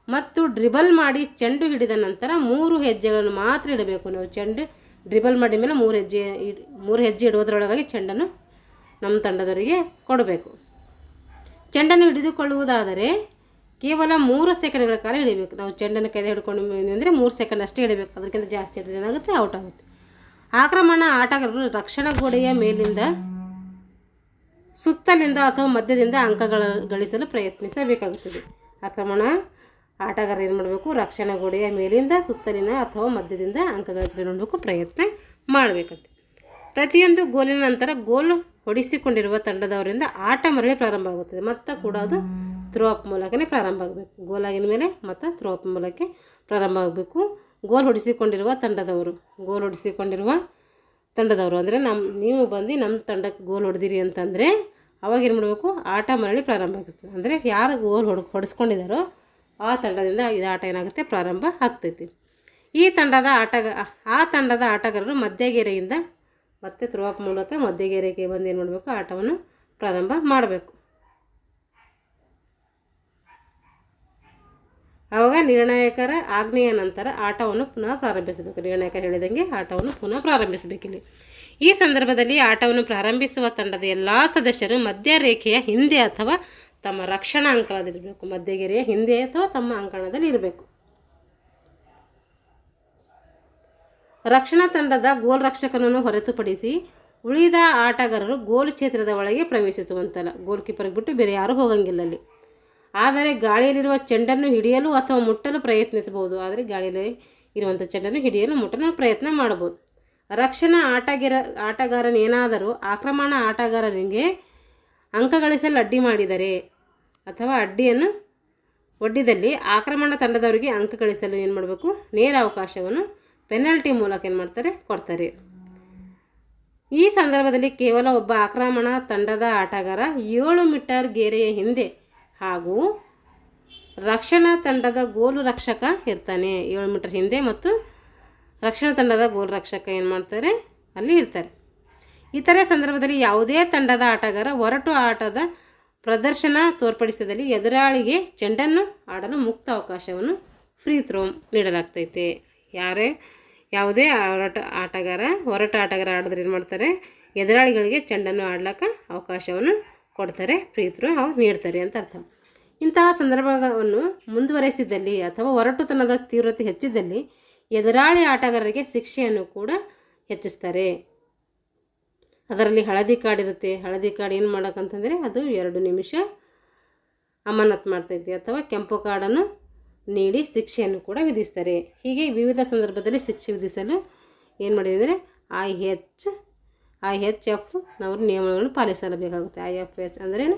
ಮತ್ತು ಡ್ರಿಬಲ್ ಮಾಡಿ ಚೆಂಡು ಹಿಡಿದ ನಂತರ 3 ಹೆಜ್ಜೆಗಳನ್ನು ಮಾತ್ರ ಇಡಬೇಕು. ನಾವು ಚೆಂಡು ಡ್ರಿಬಲ್ ಮಾಡಿದ ಮೇಲೆ 3 ಹೆಜ್ಜೆ ಇಡೋದ್ರೊಳಗಾಗಿ ಚೆಂಡನ್ನು ನಮ್ಮ ತಂಡದವರಿಗೆ ಕೊಡಬೇಕು. ಚೆಂಡನ್ನು ಹಿಡಿದುಕೊಳ್ಳುವುದಾದರೆ ಕೇವಲ 3 ಸೆಕೆಂಡ್ಗಳ ಕಾಲ ಹಿಡಿಬೇಕು. ನಾವು ಚೆಂಡನ್ನು ಕೈಯಲ್ಲಿ ಹಿಡ್ಕೊಂಡು ಅಂದರೆ 3 ಸೆಕೆಂಡ್ ಅಷ್ಟೇ ಹಿಡಿಬೇಕು. ಅದಕ್ಕಿಂತ ಜಾಸ್ತಿ ಹಿಡಿದ್ರೆ ಏನಾಗುತ್ತೆ, ಔಟ್ ಆಗುತ್ತೆ. ಆಕ್ರಮಣ ಆಟಗಾರರು ರಕ್ಷಣಾ ಗೋಡೆಯ ಮೇಲಿಂದ, ಸುತ್ತಲಿಂದ ಅಥವಾ ಮಧ್ಯದಿಂದ ಗಳಿಸಲು ಪ್ರಯತ್ನಿಸಬೇಕಾಗುತ್ತದೆ. ಆಕ್ರಮಣ ಆಟಗಾರ ಏನು ಮಾಡಬೇಕು, ರಕ್ಷಣಾ ಗೋಡೆಯ ಮೇಲಿಂದ, ಸುತ್ತಲಿನ ಅಥವಾ ಮಧ್ಯದಿಂದ ಗಳಿಸಲು ನೋಡಬೇಕು, ಪ್ರಯತ್ನ ಮಾಡಬೇಕಂತೆ. ಪ್ರತಿಯೊಂದು ಗೋಲಿನ ನಂತರ ಗೋಲು ಹೊಡಿಸಿಕೊಂಡಿರುವ ತಂಡದವರಿಂದ ಆಟ ಮರಳಿ ಪ್ರಾರಂಭ ಆಗುತ್ತದೆ. ಮತ್ತು ಕೂಡ ಅದು ಥ್ರೋ ಅಪ್ ಮೂಲಕನೇ ಪ್ರಾರಂಭ ಆಗಬೇಕು. ಗೋಲ್ ಆಗಿನ ಮೇಲೆ ಮತ್ತು ಥ್ರೋ ಅಪ್ ಮೂಲಕ ಪ್ರಾರಂಭ ಆಗಬೇಕು. ಗೋಲ್ ಹೊಡಿಸಿಕೊಂಡಿರುವ ತಂಡದವರು ಅಂದರೆ ನೀವು ಬಂದು ನಮ್ಮ ತಂಡಕ್ಕೆ ಗೋಲ್ ಹೊಡೆದಿರಿ ಅಂತಂದರೆ ಅವಾಗ ಏನು ಮಾಡಬೇಕು, ಆಟ ಮರಳಿ ಪ್ರಾರಂಭ ಆಗುತ್ತೆ. ಅಂದರೆ ಯಾರು ಗೋಲ್ ಹೊಡೆಸ್ಕೊಂಡಿದ್ದಾರೋ ಆ ತಂಡದಿಂದ ಇದು ಆಟ ಏನಾಗುತ್ತೆ, ಪ್ರಾರಂಭ ಆಗ್ತೈತಿ. ಆ ತಂಡದ ಆಟಗಾರರು ಮಧ್ಯಗೆರೆಯಿಂದ ಮತ್ತೆ ಥ್ರೋ ಅಪ್ ಮೂಲಕ ಮಧ್ಯಗೆರೆಗೆ ಬಂದು ಏನು ಮಾಡಬೇಕು, ಆಟವನ್ನು ಪ್ರಾರಂಭ ಮಾಡಬೇಕು. ಆವಾಗ ನಿರ್ಣಾಯಕರ ಆಜ್ಞೆಯ ನಂತರ ಆಟವನ್ನು ಪುನಃ ಪ್ರಾರಂಭಿಸಬೇಕು. ನಿರ್ಣಾಯಕರು ಹೇಳಿದಂಗೆ ಆಟವನ್ನು ಪುನಃ ಪ್ರಾರಂಭಿಸಬೇಕಿಲ್ಲಿ. ಈ ಸಂದರ್ಭದಲ್ಲಿ ಆಟವನ್ನು ಪ್ರಾರಂಭಿಸುವ ತಂಡದ ಎಲ್ಲ ಸದಸ್ಯರು ಮಧ್ಯರೇಖೆಯ ಹಿಂದೆ ಅಥವಾ ತಮ್ಮ ರಕ್ಷಣಾ ಅಂಕಣದಲ್ಲಿರಬೇಕು. ಮಧ್ಯಗೆರೆಯ ಹಿಂದೆ ಅಥವಾ ತಮ್ಮ ಅಂಕಣದಲ್ಲಿ ಇರಬೇಕು. ರಕ್ಷಣಾ ತಂಡದ ಗೋಲ್ ರಕ್ಷಕನನ್ನು ಹೊರತುಪಡಿಸಿ ಉಳಿದ ಆಟಗಾರರು ಗೋಲ್ ಕ್ಷೇತ್ರದ ಒಳಗೆ ಪ್ರವೇಶಿಸುವಂತಲ್ಲ. ಗೋಲ್ ಕೀಪರ್ಗೆ ಬಿಟ್ಟು ಬೇರೆ ಯಾರೂ ಹೋಗಂಗಿಲ್ಲ ಅಲ್ಲಿ. ಆದರೆ ಗಾಳಿಯಲ್ಲಿರುವ ಚೆಂಡನ್ನು ಹಿಡಿಯಲು ಅಥವಾ ಮುಟ್ಟಲು ಪ್ರಯತ್ನಿಸಬಹುದು. ಆದರೆ ಗಾಳಿಯಲ್ಲಿ ಇರುವಂಥ ಚೆಂಡನ್ನು ಹಿಡಿಯಲು ಮುಟ್ಟಲು ಪ್ರಯತ್ನ ಮಾಡಬಹುದು. ರಕ್ಷಣಾ ಆಟಗಾರನೇನಾದರೂ ಆಕ್ರಮಣ ಆಟಗಾರನಿಗೆ ಅಂಕ ಗಳಿಸಲು ಅಡ್ಡಿ ಮಾಡಿದರೆ ಅಥವಾ ಅಡ್ಡಿಯನ್ನು ಒಡ್ಡಿದಲ್ಲಿ ಆಕ್ರಮಣ ತಂಡದವರಿಗೆ ಅಂಕ ಗಳಿಸಲು ಏನು ಮಾಡಬೇಕು, ನೇರ ಅವಕಾಶವನ್ನು ಪೆನಾಲ್ಟಿ ಮೂಲಕ ಏನು ಮಾಡ್ತಾರೆ, ಕೊಡ್ತಾರೆ. ಈ ಸಂದರ್ಭದಲ್ಲಿ ಕೇವಲ ಒಬ್ಬ ಆಕ್ರಮಣ ತಂಡದ ಆಟಗಾರ 7 ಮೀಟರ್ ಗೆರೆಯ ಹಿಂದೆ ಹಾಗೂ ರಕ್ಷಣಾ ತಂಡದ ಗೋಲು ರಕ್ಷಕ ಇರ್ತಾನೆ. 7 ಮೀಟರ್ ಹಿಂದೆ ಮತ್ತು ರಕ್ಷಣಾ ತಂಡದ ಗೋಲ್ ರಕ್ಷಕ ಏನು ಮಾಡ್ತಾರೆ, ಅಲ್ಲಿ ಇರ್ತಾರೆ. ಇತರೆ ಸಂದರ್ಭದಲ್ಲಿ ಯಾವುದೇ ತಂಡದ ಆಟಗಾರ ಹೊರಟು ಆಟದ ಪ್ರದರ್ಶನ ತೋರ್ಪಡಿಸಿದಲ್ಲಿ ಎದುರಾಳಿಗೆ ಚೆಂಡನ್ನು ಆಡಲು ಮುಕ್ತ ಅವಕಾಶವನ್ನು ಫ್ರೀ ಥ್ರೋ ನೀಡಲಾಗ್ತೈತೆ. ಯಾವುದೇ ಹೊರಟ ಆಟಗಾರ ಆಡಿದ್ರೆ ಏನು ಮಾಡ್ತಾರೆ, ಎದುರಾಳಿಗಳಿಗೆ ಚೆಂಡನ್ನು ಆಡ್ಲಿಕ್ಕೆ ಅವಕಾಶವನ್ನು ಕೊಡ್ತಾರೆ, ಫ್ರೀ ಥ್ರೋ ನೀಡ್ತಾರೆ ಅಂತ ಅರ್ಥ. ಇಂತಹ ಸಂದರ್ಭವನ್ನು ಮುಂದುವರೆಸಿದಲ್ಲಿ ಅಥವಾ ಹೊರಟುತನದ ತೀವ್ರತೆ ಹೆಚ್ಚಿದ್ದಲ್ಲಿ ಎದುರಾಳಿ ಆಟಗಾರರಿಗೆ ಶಿಕ್ಷೆಯನ್ನು ಕೂಡ ಹೆಚ್ಚಿಸ್ತಾರೆ. ಅದರಲ್ಲಿ ಹಳದಿ ಕಾರ್ಡ್ ಇರುತ್ತೆ. ಹಳದಿ ಕಾರ್ಡ್ ಏನು ಮಾಡೋಕ್ಕಂತಂದರೆ ಅದು 2 ನಿಮಿಷ ಅಮಾನತ್ ಮಾಡ್ತೈತಿ ಅಥವಾ ಕೆಂಪು ಕಾರ್ಡನ್ನು ನೀಡಿ ಶಿಕ್ಷೆಯನ್ನು ಕೂಡ ವಿಧಿಸ್ತಾರೆ. ಹೀಗೆ ವಿವಿಧ ಸಂದರ್ಭದಲ್ಲಿ ಶಿಕ್ಷೆ ವಿಧಿಸಲು ಏನು ಮಾಡಿದರೆ IHF ನವರು ನಿಯಮಗಳನ್ನು ಪಾಲಿಸಲೇಬೇಕಾಗುತ್ತೆ. IFH ಅಂದ್ರೇನು,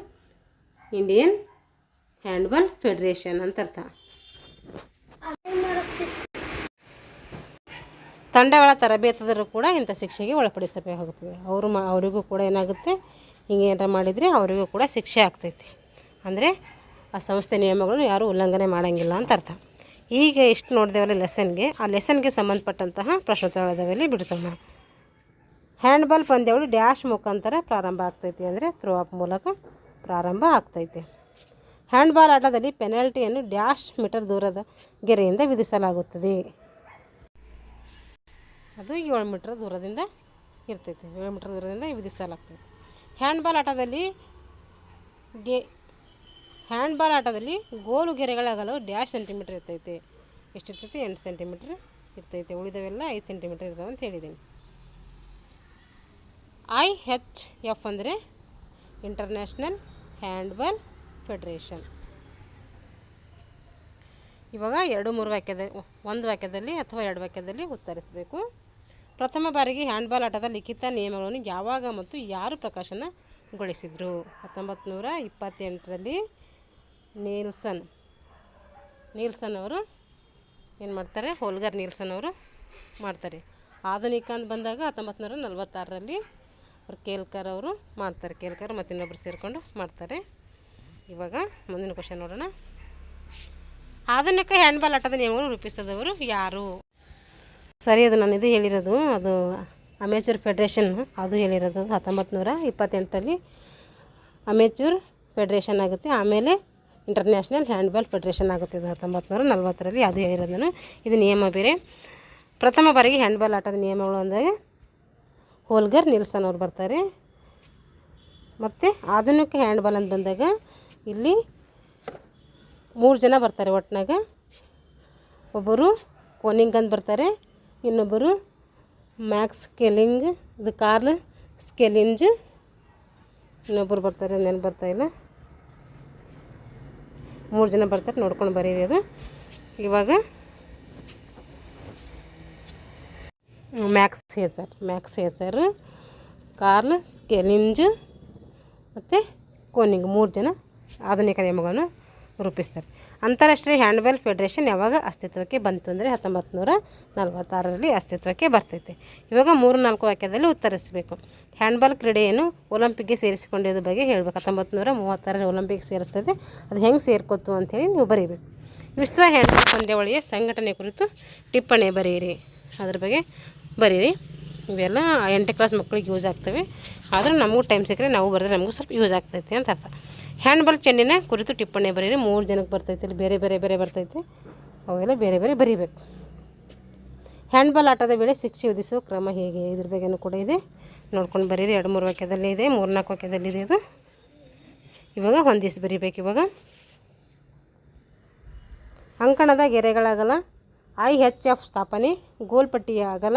ಇಂಡಿಯನ್ ಹ್ಯಾಂಡ್ಬಾಲ್ ಫೆಡರೇಷನ್ ಅಂತ ಅರ್ಥ. ತಂಡಗಳ ತರಬೇತದರು ಕೂಡ ಇಂಥ ಶಿಕ್ಷೆಗೆ ಒಳಪಡಿಸಬೇಕಾಗುತ್ತದೆ. ಅವರಿಗೂ ಕೂಡ ಏನಾಗುತ್ತೆ, ಹಿಂಗೆ ಏನಾರ ಮಾಡಿದರೆ ಅವರಿಗೂ ಕೂಡ ಶಿಕ್ಷೆ ಆಗ್ತೈತಿ. ಅಂದರೆ ಆ ಸಂಸ್ಥೆ ನಿಯಮಗಳನ್ನು ಯಾರೂ ಉಲ್ಲಂಘನೆ ಮಾಡೋಂಗಿಲ್ಲ ಅಂತ ಅರ್ಥ. ಈಗ ಇಷ್ಟು ನೋಡಿದೆವಲ್ಲ ಲೆಸನ್ಗೆ, ಆ ಲೆಸನ್ಗೆ ಸಂಬಂಧಪಟ್ಟಂತಹ ಪ್ರಶ್ನೋತ್ತರದಲ್ಲಿ ಬಿಡಿಸೋಣ. ಹ್ಯಾಂಡ್ಬಾಲ್ ಪಂದ್ಯಗಳು ಡ್ಯಾಶ್ ಮುಖಾಂತರ ಪ್ರಾರಂಭ ಆಗ್ತೈತಿ, ಅಂದರೆ ಥ್ರೋ ಅಪ್ ಮೂಲಕ ಪ್ರಾರಂಭ ಆಗ್ತೈತಿ. ಹ್ಯಾಂಡ್ಬಾಲ್ ಆಟದಲ್ಲಿ ಪೆನಾಲ್ಟಿಯನ್ನು ಡ್ಯಾಶ್ ಮೀಟರ್ ದೂರದ ಗೆರೆಯಿಂದ ವಿಧಿಸಲಾಗುತ್ತದೆ. ಅದು 7 ಮೀಟರ್ ದೂರದಿಂದ ಇರ್ತೈತಿ. 7 ಮೀಟರ್ ದೂರದಿಂದ ವಿಧಿಸಲಾಗ್ತೈತಿ. ಹ್ಯಾಂಡ್ಬಾಲ್ ಆಟದಲ್ಲಿ ಗೋಲು ಗೆರೆಗಳ ಅಗಲವು ಡ್ಯಾಶ್ ಸೆಂಟಿಮೀಟರ್ ಇರ್ತೈತೆ. ಎಷ್ಟಿರ್ತೈತಿ, 8 ಸೆಂಟಿಮೀಟರ್ ಇರ್ತೈತೆ. ಉಳಿದವೆಲ್ಲ 5 ಸೆಂಟಿಮೀಟರ್ ಇರ್ತಾವೆ ಅಂತ ಹೇಳಿದ್ದೀನಿ. IHF ಅಂದರೆ ಇಂಟರ್ನ್ಯಾಷನಲ್ ಹ್ಯಾಂಡ್ಬಾಲ್ ಫೆಡರೇಷನ್. ಇವಾಗ 2-3 ವಾಕ್ಯದಲ್ಲಿ, 1 ವಾಕ್ಯದಲ್ಲಿ ಅಥವಾ 2 ವಾಕ್ಯದಲ್ಲಿ ಉತ್ತರಿಸಬೇಕು. ಪ್ರಥಮ ಬಾರಿಗೆ ಹ್ಯಾಂಡ್ಬಾಲ್ ಆಟದ ಲಿಖಿತ ನಿಯಮಗಳನ್ನು ಯಾವಾಗ ಮತ್ತು ಯಾರು ಪ್ರಕಾಶನಗೊಳಿಸಿದರು? 1928ರಲ್ಲಿ ನೀಲ್ಸನ್ ಅವರು ಏನು ಮಾಡ್ತಾರೆ, ಹೋಲ್ಗರ್ ನೀಲ್ಸನ್ ಅವರು ಮಾಡ್ತಾರೆ. ಆಧುನಿಕ ಅಂತ ಬಂದಾಗ 1946ರಲ್ಲಿ ಕೇಲ್ಕರ್ ಅವರು ಮಾಡ್ತಾರೆ. ಕೇಲ್ಕರ್ ಮತ್ತು ಇನ್ನೊಬ್ಬರು ಸೇರಿಕೊಂಡು ಮಾಡ್ತಾರೆ. ಇವಾಗ ಮುಂದಿನ ಕ್ವಶನ್ ನೋಡೋಣ. ಆಧುನಿಕ ಹ್ಯಾಂಡ್ಬಾಲ್ ಆಟದ ನಿಯಮಗಳನ್ನು ರೂಪಿಸಿದವರು ಯಾರು? ಸರಿ, ಅದು ನಾನು ಇದು ಹೇಳಿರೋದು, ಅದು ಅಮೇಚೂರ್ ಫೆಡ್ರೇಷನ್ ಅದು ಹೇಳಿರೋದು. 1928ರಲ್ಲಿ ಅಮೇಚೂರ್ ಫೆಡ್ರೇಷನ್ ಆಗುತ್ತೆ. ಆಮೇಲೆ ಇಂಟರ್ನ್ಯಾಷನಲ್ ಹ್ಯಾಂಡ್ಬಾಲ್ ಫೆಡ್ರೇಷನ್ ಆಗುತ್ತೆ. ಇದು 1940ರಲ್ಲಿ ಅದು ಹೇಳಿರೋದು ನಾನು. ಇದು ನಿಯಮ ಬೇರೆ. ಪ್ರಥಮ ಬಾರಿಗೆ ಹ್ಯಾಂಡ್ಬಾಲ್ ಆಟದ ನಿಯಮಗಳು ಅಂದಾಗ ಹೋಲ್ಗರ್ ನೀಲ್ಸನ್ ಅವ್ರು ಬರ್ತಾರೆ. ಮತ್ತು ಆಧುನಿಕ ಹ್ಯಾಂಡ್ಬಾಲ್ ಅಂತ ಬಂದಾಗ ಇಲ್ಲಿ 3 ಜನ ಬರ್ತಾರೆ ಒಟ್ಟಿನಾಗ. ಒಬ್ಬರು ಕೋನಿಂಗ್ ಅಂತ ಬರ್ತಾರೆ, ಇನ್ನೊಬ್ಬರು ಮ್ಯಾಕ್ಸ್ ಸ್ಕೆಲಿಂಗ್, ಇದು ಕಾರ್ಲ್ ಸ್ಕೆಲಿಂಜ್, ಇನ್ನೊಬ್ಬರು ಬರ್ತಾರೆ, ನೆನಪು ಬರ್ತಾಯಿಲ್ಲ. 3 ಜನ ಬರ್ತಾರೆ, ನೋಡ್ಕೊಂಡು ಬರೀರಿ ಅದು. ಇವಾಗ ಮ್ಯಾಕ್ಸ್ ಹೇಸರ್, ಕಾರ್ಲ್ ಸ್ಕೆಲಿಂಜ್ ಮತ್ತು ಕೋನಿಂಗ್ 3 ಜನ ಆಧುನಿಕ ನಿಯಮಗಳನ್ನು ರೂಪಿಸ್ತಾರೆ. ಅಂತಾರಾಷ್ಟ್ರೀಯ ಹ್ಯಾಂಡ್ಬಾಲ್ ಫೆಡರೇಷನ್ ಯಾವಾಗ ಅಸ್ತಿತ್ವಕ್ಕೆ ಬಂತು ಅಂದರೆ 1946ರಲ್ಲಿ ಅಸ್ತಿತ್ವಕ್ಕೆ ಬರ್ತೈತೆ. ಇವಾಗ 3-4 ವಾಕ್ಯದಲ್ಲಿ ಉತ್ತರಿಸಬೇಕು. ಹ್ಯಾಂಡ್ಬಾಲ್ ಕ್ರೀಡೆಯನ್ನು ಒಲಿಂಪಿಕ್ಗೆ ಸೇರಿಸಿಕೊಂಡಿದ್ದ ಬಗ್ಗೆ ಹೇಳಬೇಕು. 1936ರಲ್ಲಿ ಒಲಿಂಪಿಕ್ ಸೇರಿಸ್ತದೆ, ಅದು ಹೆಂಗೆ ಸೇರ್ಕೋತು ಅಂಥೇಳಿ ನೀವು ಬರೀಬೇಕು. ವಿಶ್ವ ಹ್ಯಾಂಡ್ಬಾಲ್ ಪಂದ್ಯಾವಳಿಯ ಸಂಘಟನೆ ಕುರಿತು ಟಿಪ್ಪಣಿ ಬರೆಯಿರಿ, ಅದ್ರ ಬಗ್ಗೆ ಬರೀರಿ. ಇವೆಲ್ಲ 8ನೇ ಕ್ಲಾಸ್ ಮಕ್ಕಳಿಗೆ ಯೂಸ್ ಆಗ್ತವೆ, ಆದರೂ ನಮಗೂ ಟೈಮ್ ಸಿಕ್ಕರೆ ನಾವು ಬರೆದ್ರೆ ನಮಗೂ ಸ್ವಲ್ಪ ಯೂಸ್ ಆಗ್ತೈತೆ ಅಂತ ಅರ್ಥ. ಹ್ಯಾಂಡ್ಬಾಲ್ ಚೆಂಡಿನ ಕುರಿತು ಟಿಪ್ಪಣಿ ಬರೀರಿ. 3 ಜನಕ್ಕೆ ಬರ್ತೈತೆ, ಇಲ್ಲಿ ಬೇರೆ ಬೇರೆ ಬರ್ತೈತೆ, ಅವೆಲ್ಲ ಬೇರೆ ಬೇರೆ ಬರೀಬೇಕು. ಹ್ಯಾಂಡ್ಬಾಲ್ ಆಟದ ವೇಳೆ ಶಿಕ್ಷೆ ವಿಧಿಸುವ ಕ್ರಮ ಹೇಗೆ, ಇದ್ರ ಬಗ್ಗೆನೂ ಕೂಡ ಇದೆ, ನೋಡ್ಕೊಂಡು ಬರೀರಿ. 2-3 ವಾಕ್ಯದಲ್ಲಿ ಇದೆ, 3-4 ವಾಕ್ಯದಲ್ಲಿದೆ ಇದು. ಇವಾಗ ಹೊಂದಿಸಿ ಬರೀಬೇಕು. ಇವಾಗ ಅಂಕಣದ ಗೆರೆಗಳಾಗಲ್ಲ, IHF ಸ್ಥಾಪನೆ, ಗೋಲ್ ಪಟ್ಟಿಯ ಅಗಲ,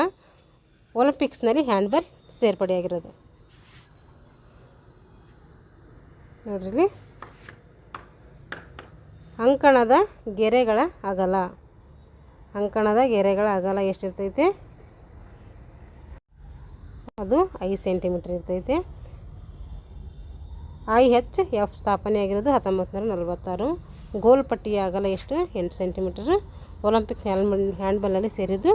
ಒಲಿಂಪಿಕ್ಸ್ನಲ್ಲಿ ಹ್ಯಾಂಡ್ಬಾಲ್ ಸೇರ್ಪಡೆಯಾಗಿರೋದು ನೋಡ್ರಿ. ಅಂಕಣದ ಗೆರೆಗಳ ಅಗಲ ಎಷ್ಟಿರ್ತೈತೆ, ಅದು 5 ಸೆಂಟಿಮೀಟ್ರ್ ಇರ್ತೈತೆ. IHF ಸ್ಥಾಪನೆ ಆಗಿರೋದು 1946. ಗೋಲ್ ಪಟ್ಟಿಯ ಅಗಲ ಎಷ್ಟು, 8 ಸೆಂಟಿಮೀಟರ್. ಒಲಿಂಪಿಕ್ ಹ್ಯಾಂಡ್ಬಾಲಲ್ಲಿ ಸೇರಿದ್ದು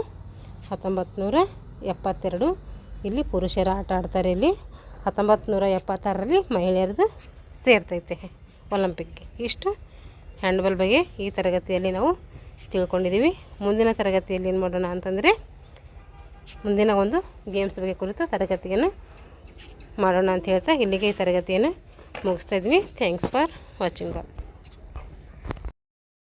1972. ಇಲ್ಲಿ ಪುರುಷರ ಆಟ ಆಡ್ತಾರೆ. ಇಲ್ಲಿ 1976ರಲ್ಲಿ ಮಹಿಳೆಯರದು ಸೇರ್ತೈತೆ ಒಲಿಂಪಿಕ್ಗೆ. ಇಷ್ಟು ಹ್ಯಾಂಡ್ಬಾಲ್ ಬಗ್ಗೆ ಈ ತರಗತಿಯಲ್ಲಿ ನಾವು ತಿಳ್ಕೊಂಡಿದ್ದೀವಿ. ಮುಂದಿನ ತರಗತಿಯಲ್ಲಿ ಏನು ಮಾಡೋಣ ಅಂತಂದರೆ, ಮುಂದಿನ ಒಂದು ಗೇಮ್ಸ್ ಬಗ್ಗೆ ಕುರಿತು ತರಗತಿಯನ್ನು ಮಾಡೋಣ ಅಂತ ಹೇಳ್ತಾ ಇಲ್ಲಿಗೆ ಈ ತರಗತಿಯನ್ನು ಮುಗಿಸ್ತಾ ಇದ್ದೀನಿ. Thanks for watching all.